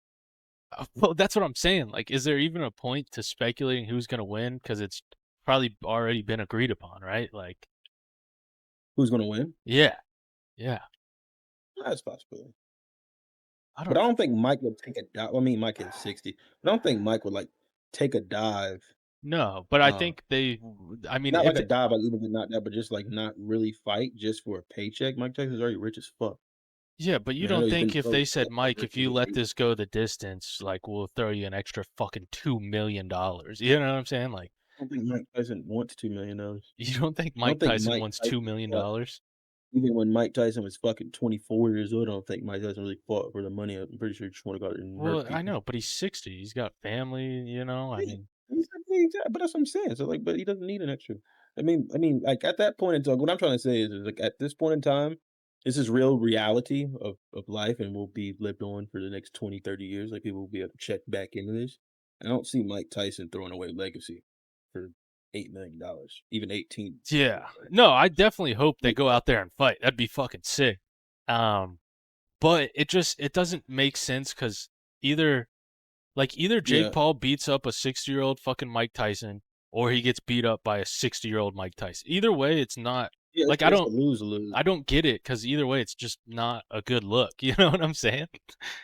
Well, that's what I'm saying. Like, is there even a point to speculating who's gonna win? Because it's probably already been agreed upon, right? Like, Who's gonna win? yeah, yeah. That's a possibility. I But don't I don't think Mike would take a dive. I mean, Mike is 60. But I don't think Mike would like take a dive. know, but I Um, think they. I mean, Not if like a dive, like even get knocked out, but just like not really fight just for a paycheck. Mike Tyson's already rich as fuck. yeah, but I you mean, I know don't he's been think if broke, they but said, that's not Mike, rich if as you a let dude. this go the distance, like we'll throw you an extra fucking $2 million. You know what I'm saying? Like, I don't think Mike Tyson wants $2 million. you don't think I don't Mike think Tyson Mike wants two Tyson million fought dollars? even when Mike Tyson was fucking 24 years old. I don't think Mike Tyson really fought for the money. I'm pretty sure he just want to go out there and Well, murder I people. know, but he's 60. He's got family. You know, I Yeah, mean, but that's what I'm saying. So like, but he doesn't need an extra. Like at that point in time, what I'm trying to say is like at this point in time, this is real reality of life and will be lived on for the next 20, 30 years. Like people will be able to check back into this. I don't see Mike Tyson throwing away legacy for $8 million, even 18. yeah. No, I definitely hope they go out there and fight. That'd be fucking sick. Um, but it doesn't make sense because either either Jake Yeah, Paul beats up a 60-year-old fucking Mike Tyson or he gets beat up by a 60-year-old Mike Tyson. Either way, it's not yeah, like it's a lose lose. I don't get it because either way, it's just not a good look. You know what I'm saying?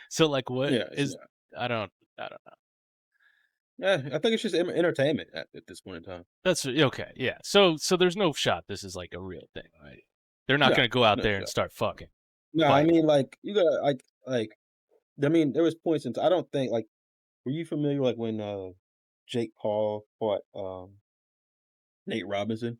So like, what Yeah, it's is not. I don't. I don't know. Yeah, I think it's just entertainment at this point in time. That's okay. Yeah. So there's no shot this is like a real thing, right? They're not No, gonna go out no there and shot. start fucking. No, I Like, mean, like you gotta like. I mean, there was points in. I don't think like. Were you familiar like when Jake Paul fought Nate Robinson?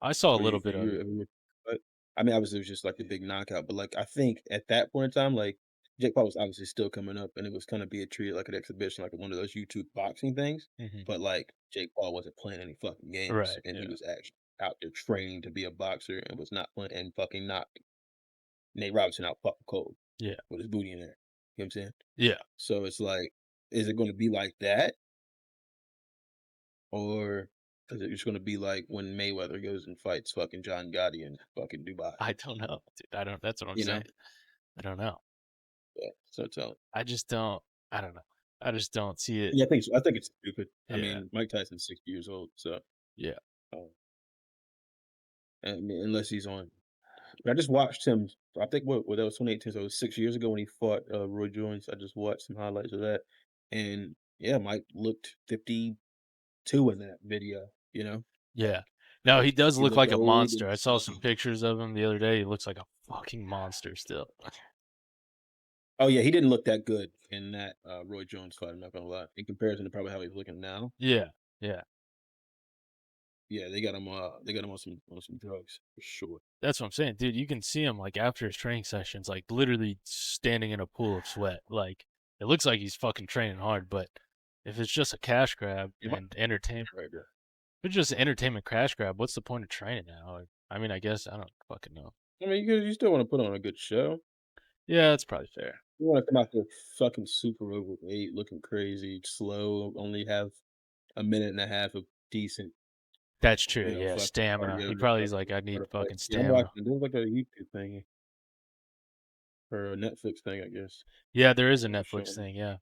I saw a Were little you? bit of it. But I mean, obviously, it was just like a big knockout. But like, I think at that point in time, like Jake Paul was obviously still coming up, and it was kind of being treated like an exhibition, like one of those YouTube boxing things. Mhm. But like, Jake Paul wasn't playing any fucking games, Right. and he Yeah. was actually out there training to be a boxer, and was not playing and fucking knocked Nate Robinson out fucking cold Yeah. with his booty in there. You know what I'm saying? Yeah. So it's like, is it going to be like that, or is it just going to be like when Mayweather goes and fights fucking John Gotti in fucking Dubai? I don't know, dude. I don't. That's what I'm You know? saying. I don't know. Yeah. So it's I just don't. I don't know. I just don't see it. yeah, I think it's stupid. I Yeah. mean, Mike Tyson's 60 years old, so Yeah. um, I mean, unless he's on. I just watched him. I think what that was 2018, so it was 6 years ago when he fought Roy Jones. I just watched some highlights of that, and yeah, Mike looked 52 in that video. You know, Yeah. No, he does he look looked like a old monster. and I saw some pictures of him the other day. He looks like a fucking monster still. oh yeah, he didn't look that good in that Roy Jones fight. I'm not gonna lie. In comparison to probably how he's looking now, Yeah. Yeah. yeah, they got him. They got him on some drugs for sure. That's what I'm saying, dude. You can see him like after his training sessions, like literally standing in a pool of sweat. Like it looks like he's fucking training hard, but if it's just a cash grab Yeah, and entertainment, right there. if it's just an entertainment cash grab, what's the point of training now? Like, I mean, I guess I don't fucking know. I mean, you still want to put on a good show. Yeah, that's probably fair. You want to come out there fucking super overweight, looking crazy, slow, only have a minute and a half of decent, That's true. Yeah, fucking stamina. He cardio to probably is like, fucking I start need a fight. fucking Yeah, I'm stamina. watching. There's like a YouTube thing or a Netflix thing, I guess. Yeah, there is a They were Netflix showing. thing. Yeah,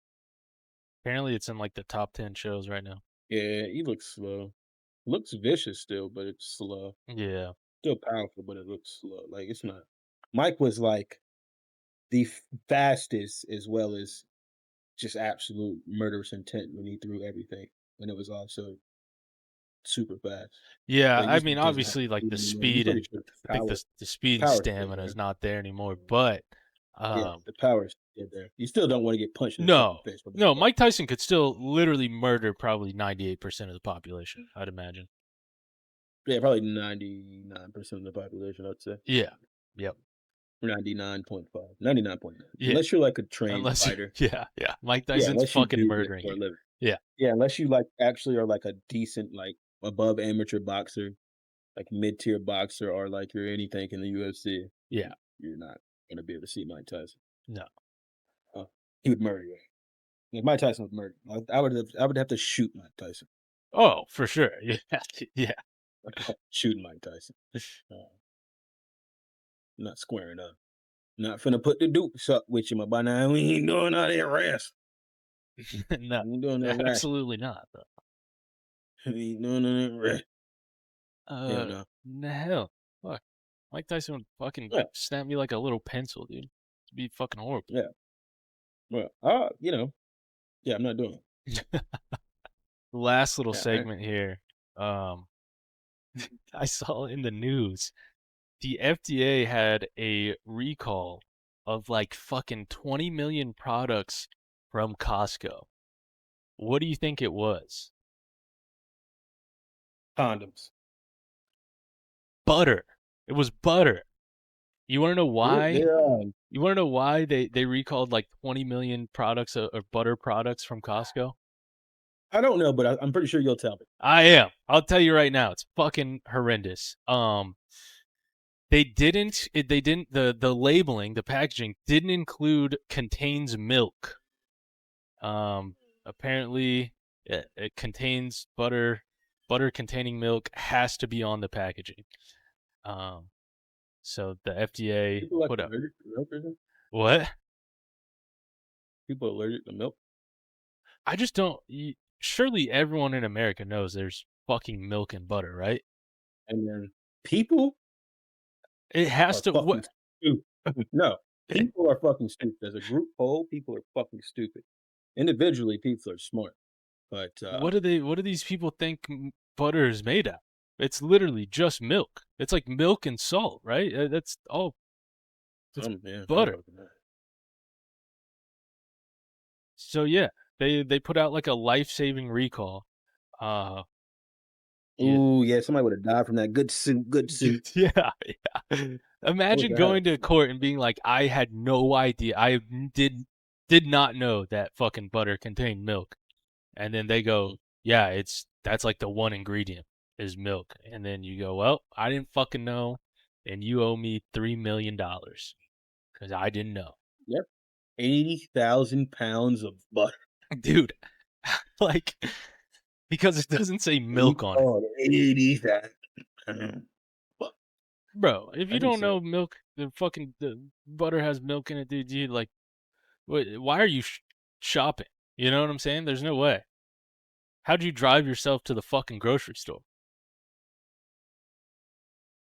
apparently it's in like the top 10 shows right now. Yeah, he looks slow. Looks vicious still, but it's slow. Yeah. Still powerful, but it looks slow. Like it's not. Mike was like the fastest as well as just absolute murderous intent when he threw everything, and it was also super fast. Yeah, But he I just mean, doesn't have obviously, like speed the anymore. I'm speed pretty and sure I think the speed and power's still stamina there. is not there anymore. But Yeah, the power's still there. You still don't want to get punched in the fucking no, face with no, that. Mike Tyson could still literally murder probably 98% of the population, I'd imagine. Yeah, probably 99% of the population, I'd say. Yeah. Yep. 99.5. 99.9. Yeah. Unless you're like a trained Unless, fighter. yeah. Mike Yeah, Tyson's unless you fucking do it murdering for a you. living. Yeah. Yeah, unless you like actually are like a decent, like above amateur boxer, like mid-tier boxer, or like you're anything in the UFC. Yeah. You're not gonna be able to see Mike Tyson. No. He would murder you. If Mike Tyson would murder, I would have to shoot Mike Tyson. Oh, for sure. Yeah. Yeah. Shooting Mike Tyson. Not squaring up. Not finna put the dukes up with you, my boy. Now we ain't doing all that rest. No. We ain't doing that rest. Absolutely not. Though. We ain't doing that rest. No. The hell. Fuck. Mike Tyson would fucking Yeah. snap me like a little pencil, dude. It'd be fucking horrible. Yeah. Well, yeah, I'm not doing it. Last little Yeah, segment here. I saw in the news the FDA had a recall of like fucking 20 million products from Costco. What do you think it was? Condoms. Butter. It was butter. You want to know why? You want to know why they recalled like 20 million products of butter products from Costco? I don't know, but I'm pretty sure you'll tell me. I am. I'll tell you right now. It's fucking horrendous. The labeling, the packaging didn't include contains milk. Apparently it contains butter. Butter containing milk has to be on the packaging. So the FDA People like put up. allergic to milk or something? What? People allergic to milk? I just don't. Surely everyone in America knows there's fucking milk and butter, right? And then people It has are to. fucking What? stupid. No, people are fucking stupid. As a group whole, people are fucking stupid. Individually, people are smart, but What do these people think butter is made out? It's literally just milk. It's like milk and salt, right? That's all. It's yeah, something butter. like that. So yeah, they put out like a life-saving recall. Uh, yeah, Ooh, yeah, somebody would have died from that good soup, good soup. yeah, yeah. What was Imagine that? going to court and being like, I had no idea. I did not know that fucking butter contained milk. And then they go, yeah, that's like the one ingredient is milk. And then you go, well, I didn't fucking know, and you owe me $3 million because I didn't know. Yep, 80,000 pounds of butter. Dude, like, because it doesn't say milk on it. 80,000 pounds. Bro, if you That's don't insane. know milk, the butter has milk in it, dude, you like, why are you shopping? You know what I'm saying? There's no way. How'd you drive yourself to the fucking grocery store?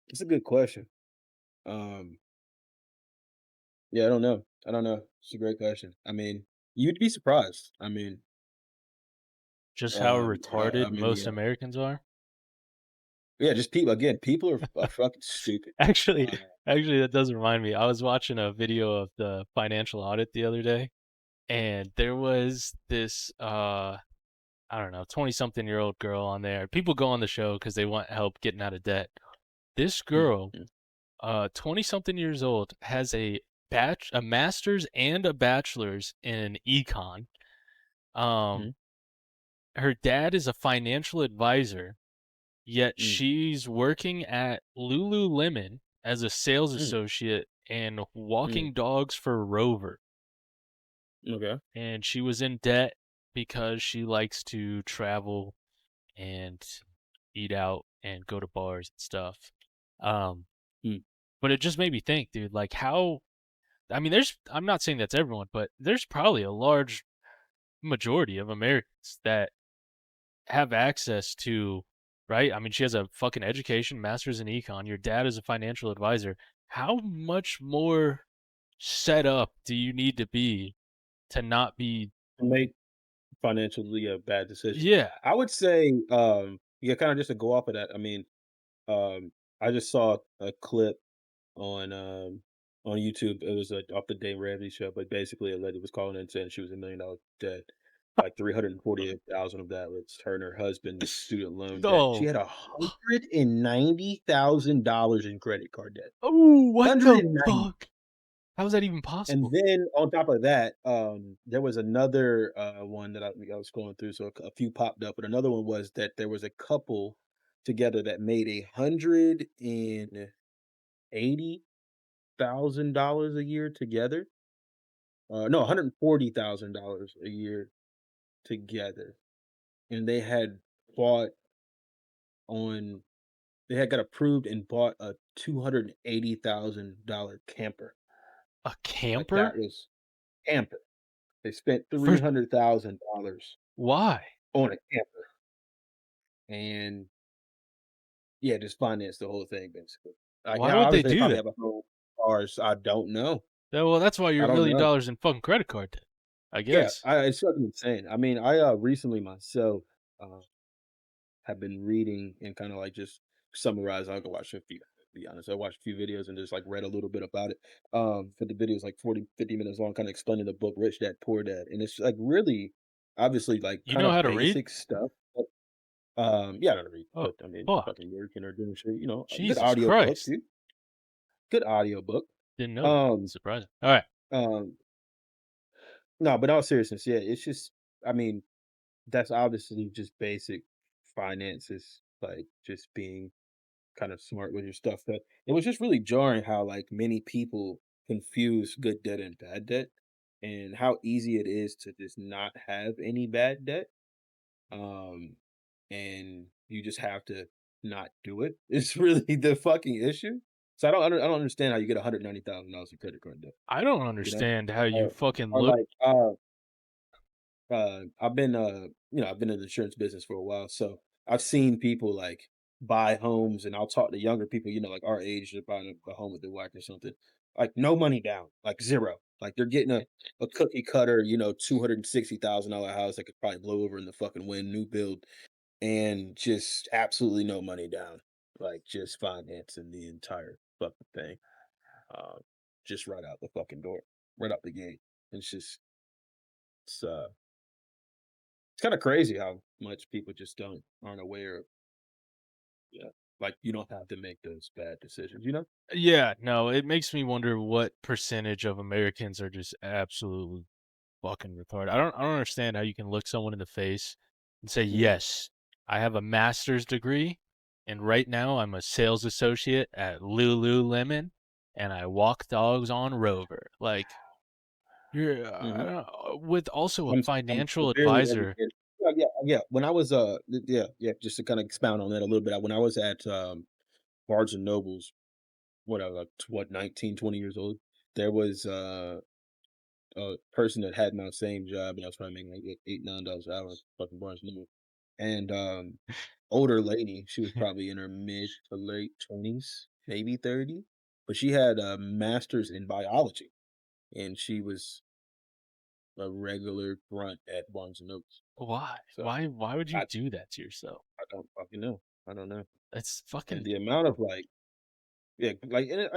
It's a good question. Um, yeah, I don't know. I don't know. It's a great question. I mean, you'd be surprised. Just how I retarded mean, most Americans are? yeah, just people. Again, people are fucking stupid. Actually, Uh, actually, that does remind me. I was watching a video of the financial audit the other day, and there was this, I don't know, 20-something-year-old girl on there. People go on the show because they want help getting out of debt. This girl, mm, 20-something years old, has a master's and a bachelor's in econ. Um, mm, her dad is a financial advisor, yet mm, she's working at Lululemon as a sales mm, associate and mm. walking dogs for Rover. Okay. And she was in debt because she likes to travel and eat out and go to bars and stuff. Um, Mm. but it just made me think, dude, like how, I mean, I'm not saying that's everyone, but there's probably a large majority of Americans that have access to, right? I mean, she has a fucking education, master's in econ. Your dad is a financial advisor. How much more set up do you need to be to not be? Make financially bad decisions. Yeah, I would say, yeah, kind of just to go off of that. I just saw a clip on on YouTube. It was off the Dave Ramsey show, but basically a lady was calling in saying she was $1 million debt. Like 348,000 of that was her and her husband's student loan debt. She no. had $190,000 in credit card debt. Oh, what the 190. fuck? How is that even And possible? then on top of that, there was another one that I was going through. So a few popped up, but another one was that there was a couple together that made $180,000 a year together. No, $140,000 a year together, and bought on they had got approved and bought a $280,000 camper. A Like that camper? was camper. They spent For $300,000 why? on a camper, and yeah, just financed the whole thing basically. Why Yeah, would they obviously they do probably that? have a whole cars. I don't know. Well, that's why you're I a don't million know. dollars in fucking credit card debt, I Yeah, guess. it's fucking insane. I mean, recently myself uh have been reading and kind of like just summarize. I'll go watch a few. To be honest, I watched a few videos and just like read a little bit about it. For the videos like 40, 50 minutes long, kind of explaining the book Rich Dad Poor Dad, and it's like really, obviously, like You kind know how of to read? basic stuff. Yeah, I don't read, Oh, but I mean, fuck. fucking working or doing shit. A good Jesus audio book, Christ. dude. Good audio book. Didn't know that. Um, Surprising. All right. um, no, but all seriousness, yeah, it's just, I mean, that's obviously just basic finances, like just being kind of smart with your stuff. But it was just really jarring how like many people confuse good debt and bad debt, and how easy it is to just not have any bad debt. Um, and you just have to not do it. It's really the fucking issue. So I don't understand how you get $190,000 in credit card debt. I don't You know, understand how you fucking or look. like I've been I've been in the insurance business for a while, so I've seen people like buy homes, and I'll talk to younger people, like our age, they're buying a home with their wife or something. Like no money down, like zero. Like they're getting a cookie cutter, $260,000 house that could probably blow over in the fucking wind, new build, and just absolutely no money down. Like just financing the entire fucking thing. Uh, just right out the fucking door, right out the gate. It's just it's uh it's kind of crazy how much people just aren't aware of. Yeah, like you don't have to make those bad decisions. Yeah, no, it makes me wonder what percentage of Americans are just absolutely fucking retarded. I don't understand how you can look someone in the face and say, Mhm. "Yes, I have a master's degree, and right now I'm a sales associate at Lululemon, and I walk dogs on Rover." Like you're, I Mhm. don't know, with also a I'm financial severely advisor. educated. Yeah. When I was yeah, just to kind of expound on that a little bit. When I was at Barnes and Nobles, what I was like, 19, 20 years old, there was a person that had my same job, and I was probably making like $8, $9 an hour, at fucking Barnes and Noble. And older lady, she was probably in her mid to late 20s, maybe 30, but she had a master's in biology, and she was a regular grunt at Barnes and Noble. Why? So Why would you I do that to yourself? I don't fucking know. I don't know. That's And fucking the amount of like, yeah, like, and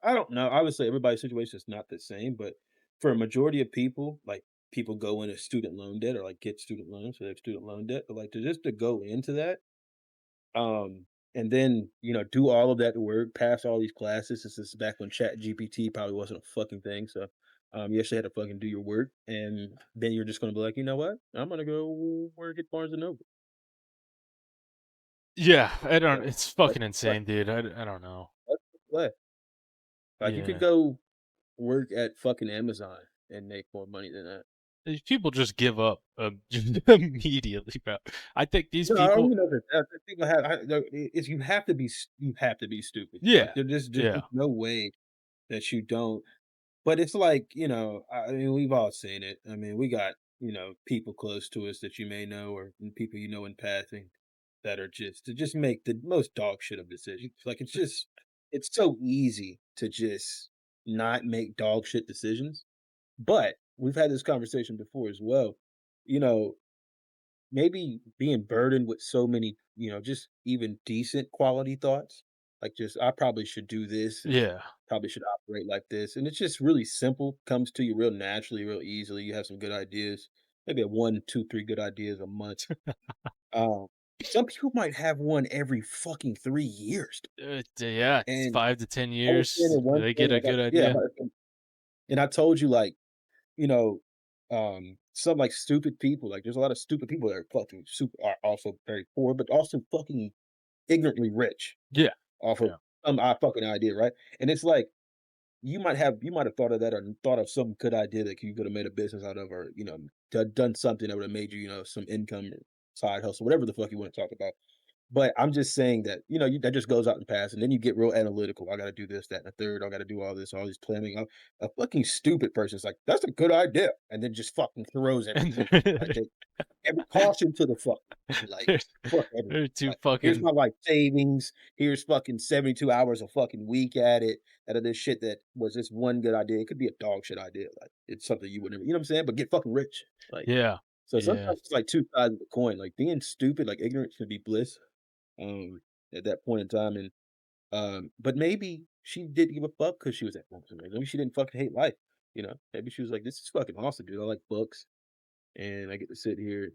I don't know. Obviously, everybody's situation is not the same, but for a majority of people, like people go into student loan debt or like get student loans, so they have student loan debt. But like to go into that, um, and then do all of that work, pass all these classes. This is back when Chat GPT probably wasn't a fucking thing, so you actually had to fucking do your work, and then you're just gonna be like, you know what? I'm gonna go work at Barnes and Noble. yeah. I don't. That's It's that's fucking the play. insane, dude. I don't know. That's the play. Like you could Yeah. go work at fucking Amazon and make more money than that. These people just give up just immediately, bro. I think these No, I don't people. even know that people have. It's you have to be stupid. Like Yeah, there's yeah, just no way that you don't. But it's like I mean, we've all seen it. I mean, we got people close to us that you may know, or people in passing that are to just make the most dog shit of decisions. Like it's so easy to just not make dog shit decisions. But we've had this conversation before as well. You know, maybe being burdened with so many, just even decent quality thoughts, like just I probably should do this and yeah. probably should operate like this. And it's just really simple, comes to you real naturally, real easily. You have some good ideas, maybe a one, two, three good ideas a month. Um, some people might have one every fucking 3 years. Yeah, it's And 5 to 10 years. understanding one They get thing, a like good idea. and I told you, like, you know, some like stupid people. Like, there's a lot of stupid people that are fucking super are also very poor, but also fucking ignorantly rich Yeah, off of yeah. some fucking idea, right? And it's like you might have thought of that or thought of some good idea that you could have made a business out of, or done something that would have made you some income or side hustle, whatever the fuck you want to talk about. But I'm just saying that, that just goes out in the past, and then you get real analytical. I gotta do this, that, and the third. I gotta do all this, all these planning. A fucking stupid person's like, "That's a good idea," and then just fucking throws And everything. Like every caution to the fuck. Like they're, fuck everything. they're too Like here's fucking. my life savings. Here's fucking 72 hours a fucking week at it. Out of this shit that was just one good idea. It could be a dog shit idea. Like it's something you would never, you know what I'm saying? But get fucking rich. Like Yeah, so yeah. sometimes it's like two sides of the coin. Like being stupid, like ignorance can be bliss at that point in time. And but maybe she didn't give a fuck because she was at home. Maybe she didn't fucking hate life. Maybe she was like, "This is fucking awesome, dude. I like books, and I get to sit here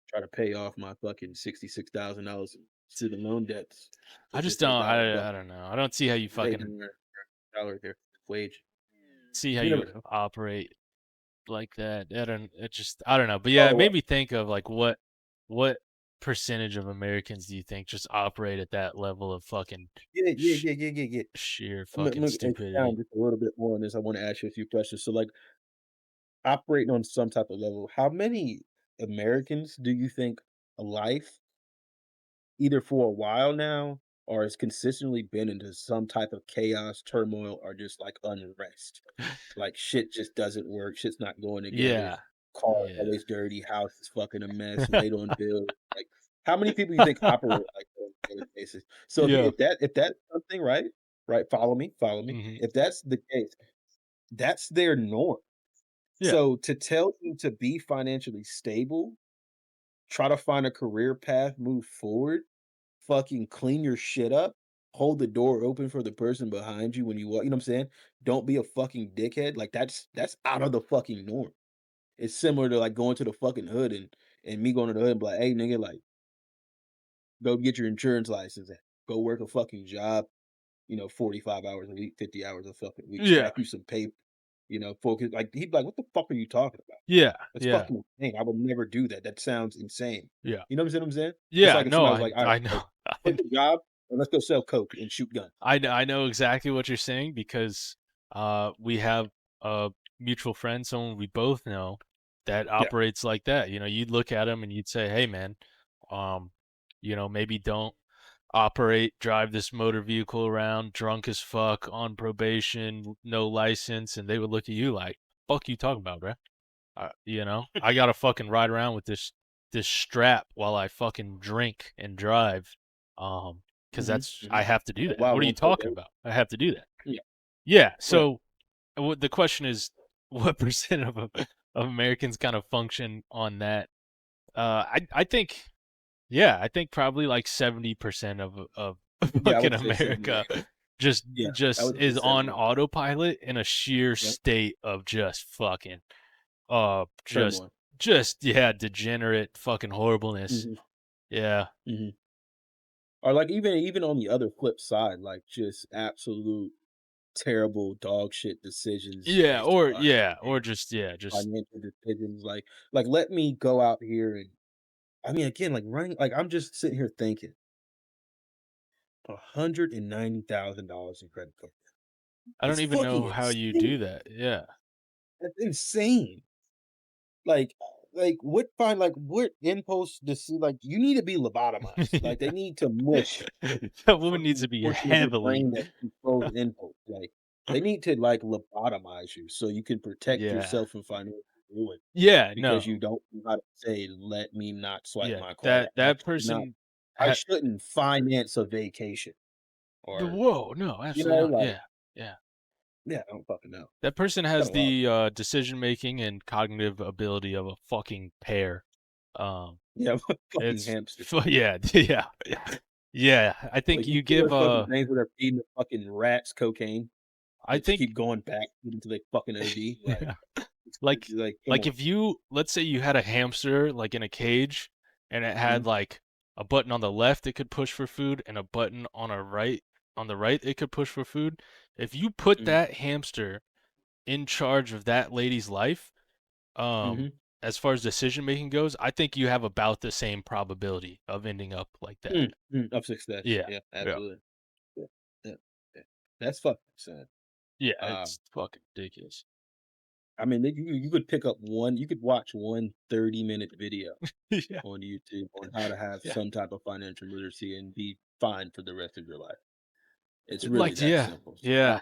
try to pay off my fucking $66,000 in student loan debts I with just just don't. $8 I don't know. I don't see how you just fucking $8 there wage." see how You never you know. operate like that. I don't. It just. I don't know. But yeah, it Oh, made me think of like what percentage of Americans do you think just operate at that level of fucking yeah, yeah, sh- yeah, yeah, yeah, yeah. sheer I'm fucking gonna stupidity? expound just a little bit more on this. I want to ask you a few questions. So, like, operating on some type of level, how many Americans do you think a life, either for a while now, or has consistently been into some type of chaos, turmoil, or just like unrest? Like shit just doesn't work. Shit's not going together. Yeah, Car yeah. always dirty. House is fucking a mess. Late on bills. Like, how many people you think operate like that on a daily basis? So Yeah. if that's something, right, right. Follow me. Follow me. Hmm. If that's the case, That's their norm. Yeah. So to tell you to be financially stable, try to find a career path, move forward, fucking clean your shit up, hold the door open for the person behind you when you walk, you know what I'm saying? Don't be a fucking dickhead. Like that's out of the fucking norm. It's similar to like going to the fucking hood and me going to the hood and be like, hey nigga, like go get your insurance license and go work a fucking job, 45 hours a week, 50 hours a fucking week, Yeah. stack you some paper, focus. Like he'd be like, what the fuck are you talking about? Yeah. That's Yeah. fucking insane. I would never do that. That sounds insane. Yeah. You know what I'm saying? It's Yeah. like if No, somebody was like, all right, I know. quit the job and let's go sell coke and shoot guns. I know exactly what you're saying because we have a mutual friend, someone we both know that Yeah. operates like that. You'd look at him and you'd say, "Hey, man, maybe don't drive this motor vehicle around drunk as fuck on probation, no license," and they would look at you like, "Fuck you talking about, bruh?" I gotta fucking ride around with this strap while I fucking drink and drive, because I have to do that. Wow, What are you one talking photo. about? I have to do that. Yeah. Yeah. Right. So the question is, what percent of Americans kind of function on that? I think, yeah, I think probably like 70% of Yeah, I fucking would say America 70. just Yeah, I just would say is on 70. autopilot in a sheer Yep. state of just fucking Turmoil. just yeah, degenerate fucking horribleness. Mhm. Yeah. Mhm. Or like even on the other flip side, like just absolute terrible dog shit decisions Yeah, based upon or just yeah, just financial decisions. Like let me go out here and I mean again, like running like I'm just sitting here thinking $190,000 in credit card. I don't It's even fucking know how you do insane. that. Yeah. That's insane. Like what impulse to see like you need to be lobotomized. Like they need to mush That woman needs to fucking be portion of your heavily brain that controls impulse. Like they need to like lobotomize you so you can protect yeah. yourself from financial ruin Yeah, because you no. don't know how to say, let me not swipe Yeah, my card. that person I ha shouldn't finance a vacation or whoa, no, you absolutely know, not. like Yeah. Yeah. yeah, I don't fucking know. That person Got has a lot. the decision making and cognitive ability of a fucking pear. Um Yeah, fucking it's hamster. yeah, yeah. Yeah, I think Like you you see give those fucking things where they're feeding the fucking rats cocaine. I They just think keep going back until they fucking OD. Like, yeah. Like like, come like on. if you let's say you had a hamster like in a cage and it had Mhm, like a button on the left it could push for food and a button on the right it could push for food. If you put mhm, that hamster in charge of that lady's life, mhm, as far as decision making goes, I think you have about the same probability of ending up like that. of success. Yeah. Yeah, Yeah. absolutely. Yeah, yeah, yeah. That's fucking sad. Yeah, Um, it's fucking ridiculous. I mean, you could pick up you could watch one 30-minute video Yeah. on YouTube on how to have Yeah. some type of financial literacy and be fine for the rest of your life. It's really Like that yeah. simple. Yeah.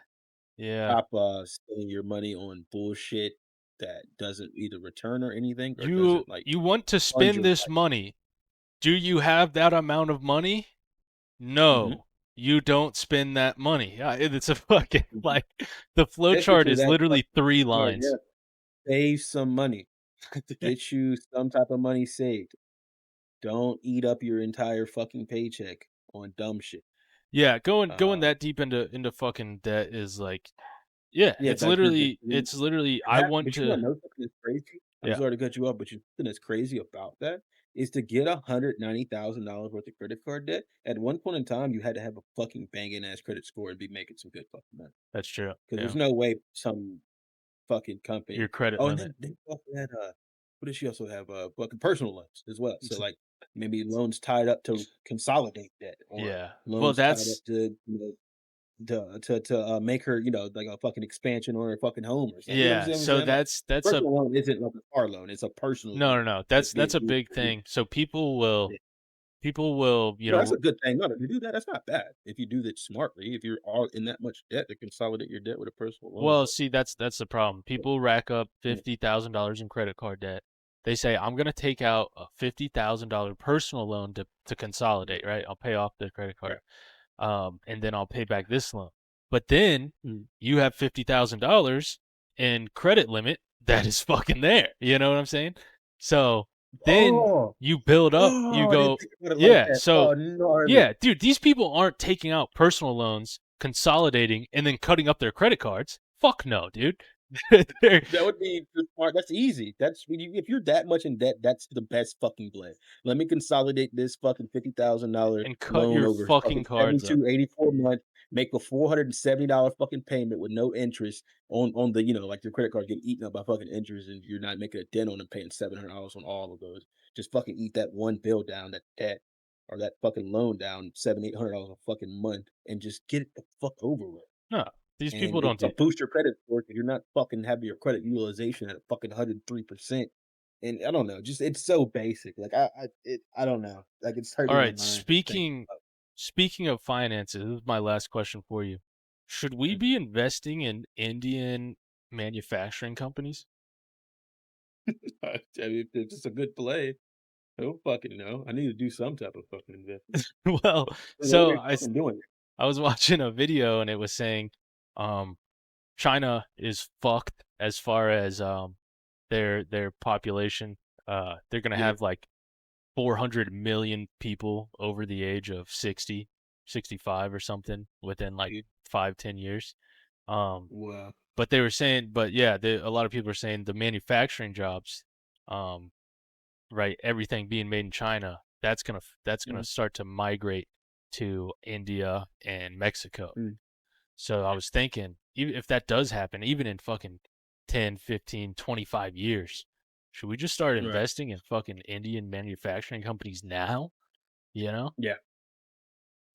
Yeah. Stop spending your money on bullshit that doesn't either return or anything or You doesn't like you want to fund spend your this life. money. Do you have that amount of money? Mhm, No. You don't spend that money. It's a fucking mhm. like the flow chart Typically, is that literally fucking 3 card, yeah, lines. save some money. Get you some type of money saved. Don't eat up your entire fucking paycheck on dumb shit. Yeah, going Uh, that deep into fucking debt is like yeah, yeah, that's ridiculous. it's literally I want But you to wanna know something that's crazy? I'm yeah, sorry to cut you off, but something that's crazy about that is to get $190,000 worth of credit card debt, at one point in time, you had to have a fucking banging ass credit score and be making some good fucking money. that's true. Because Yeah. there's no way some fucking Your company. credit Oh, and limit. then they also had what did she also have? Fucking personal loans as well. So like maybe loans tied up to consolidate debt or Yeah. Well, loans tied up that's to to make her like a fucking expansion or a fucking home or something. You know yeah, what I'm so saying? Like that's a personal loan isn't like a car loan; it's a personal no, loan no, no. that's That's being a used big for you. thing. So Yeah. people will, No, that's a good thing. No, if you do that, that's not bad. If you do that smartly, if you're all in that much debt to consolidate your debt with a personal loan, well, but see, that's the problem. People rack up yeah, $50,000 in credit card debt. They say, I'm gonna take out a $50,000 personal loan to consolidate, right? I'll pay off the credit yeah, card. And then I'll pay back this loan. But then mm, you have $50,000 in credit limit that is fucking there. You know what I'm saying? So then you build up, you I didn't go, think about it like yeah. that. So Gnarly. yeah, dude, these people aren't taking out personal loans, consolidating, and then cutting up their credit cards. Fuck no, dude. That would be the smart. That's easy. That's if you're that much in debt, that's the best fucking play. Let me consolidate this fucking $50,000 and cut loan your over fucking fucking cards up. 72.84 month. Make a $470 fucking payment with no interest on the like your credit card get eaten up by fucking interest, and you're not making a dent on them paying $700 on all of those. Just fucking eat that one bill down, that debt or that fucking loan down, $700-800 a fucking month, and just get it the fuck over with. No, these And people don't it'll do. boost your credit score because you're not fucking having your credit utilization at a fucking 103%. And I don't know, just it's so basic. Like I don't know. Like it's All hurting my right, mind thinking speaking of finances, this is my last question for you. Should we about be investing in Indian manufacturing companies? it. I mean, if it's a good play, I don't fucking know. I need to do some type of fucking investment. Well, What so are you fucking doing? I was watching a video and it was saying China is fucked as far as their population. They're gonna Yeah. have like 400 million people over the age of 60, 65 or something within like Dude. 5-10 years. Um, Wow. but they were saying, but yeah, a lot of people are saying the manufacturing jobs, um, right, everything being made in China, that's gonna Mm, start to migrate to India and Mexico. mm, So I was thinking, even if that does happen, even in fucking 10, 15, 25 years, should we just start right. investing in fucking Indian manufacturing companies now? You know? Yeah.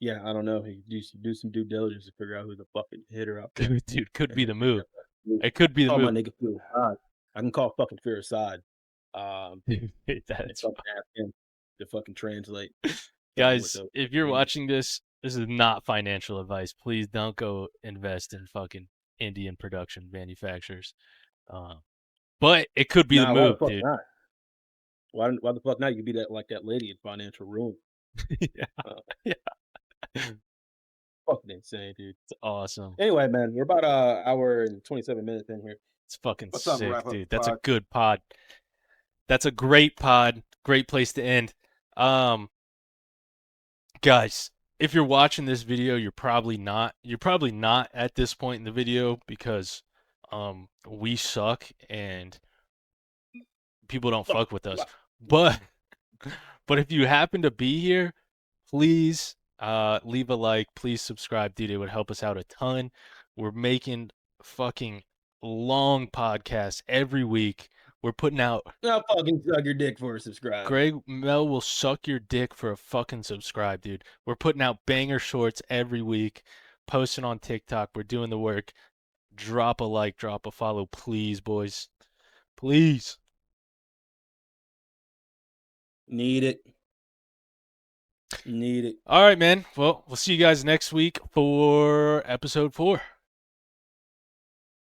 Yeah, I don't know. You do some due diligence to figure out who the fucking hitter out there. Dude, could And be then the figure move. out what to do. It could be the Call my move. nigga Fear Assad. I can call fucking Fear Assad. Dude, And that's fucking ask him to fucking translate. Tell me what guys, the if you're name watching this, this is not financial advice. Please don't go invest in fucking Indian production manufacturers. Uh, but it could be the Nah, why the move, fuck dude. not? Why the fuck not? You could be that like that lady in financial ruin. Yeah, Uh, yeah, fucking insane, dude. it's awesome. Anyway, man, we're about an hour and 27 minutes in here. It's fucking What's up, sick, wrap up dude. the That's a pod? good pod. That's a great pod. Great place to end. Um, guys, if you're watching this video, you're probably not. You're probably not at this point in the video because we suck and people don't fuck with us. But but if you happen to be here, please leave a like, please subscribe, dude. It would help us out a ton. We're making fucking long podcasts every week. We're putting out I'll fucking suck your dick for a subscribe. Mel will suck your dick for a fucking subscribe, dude. We're putting out banger shorts every week, posting on TikTok. We're doing the work. Drop a like, drop a follow, please, boys. Please. Need it. Need it. All right, man. Well, we'll see you guys next week for episode 4.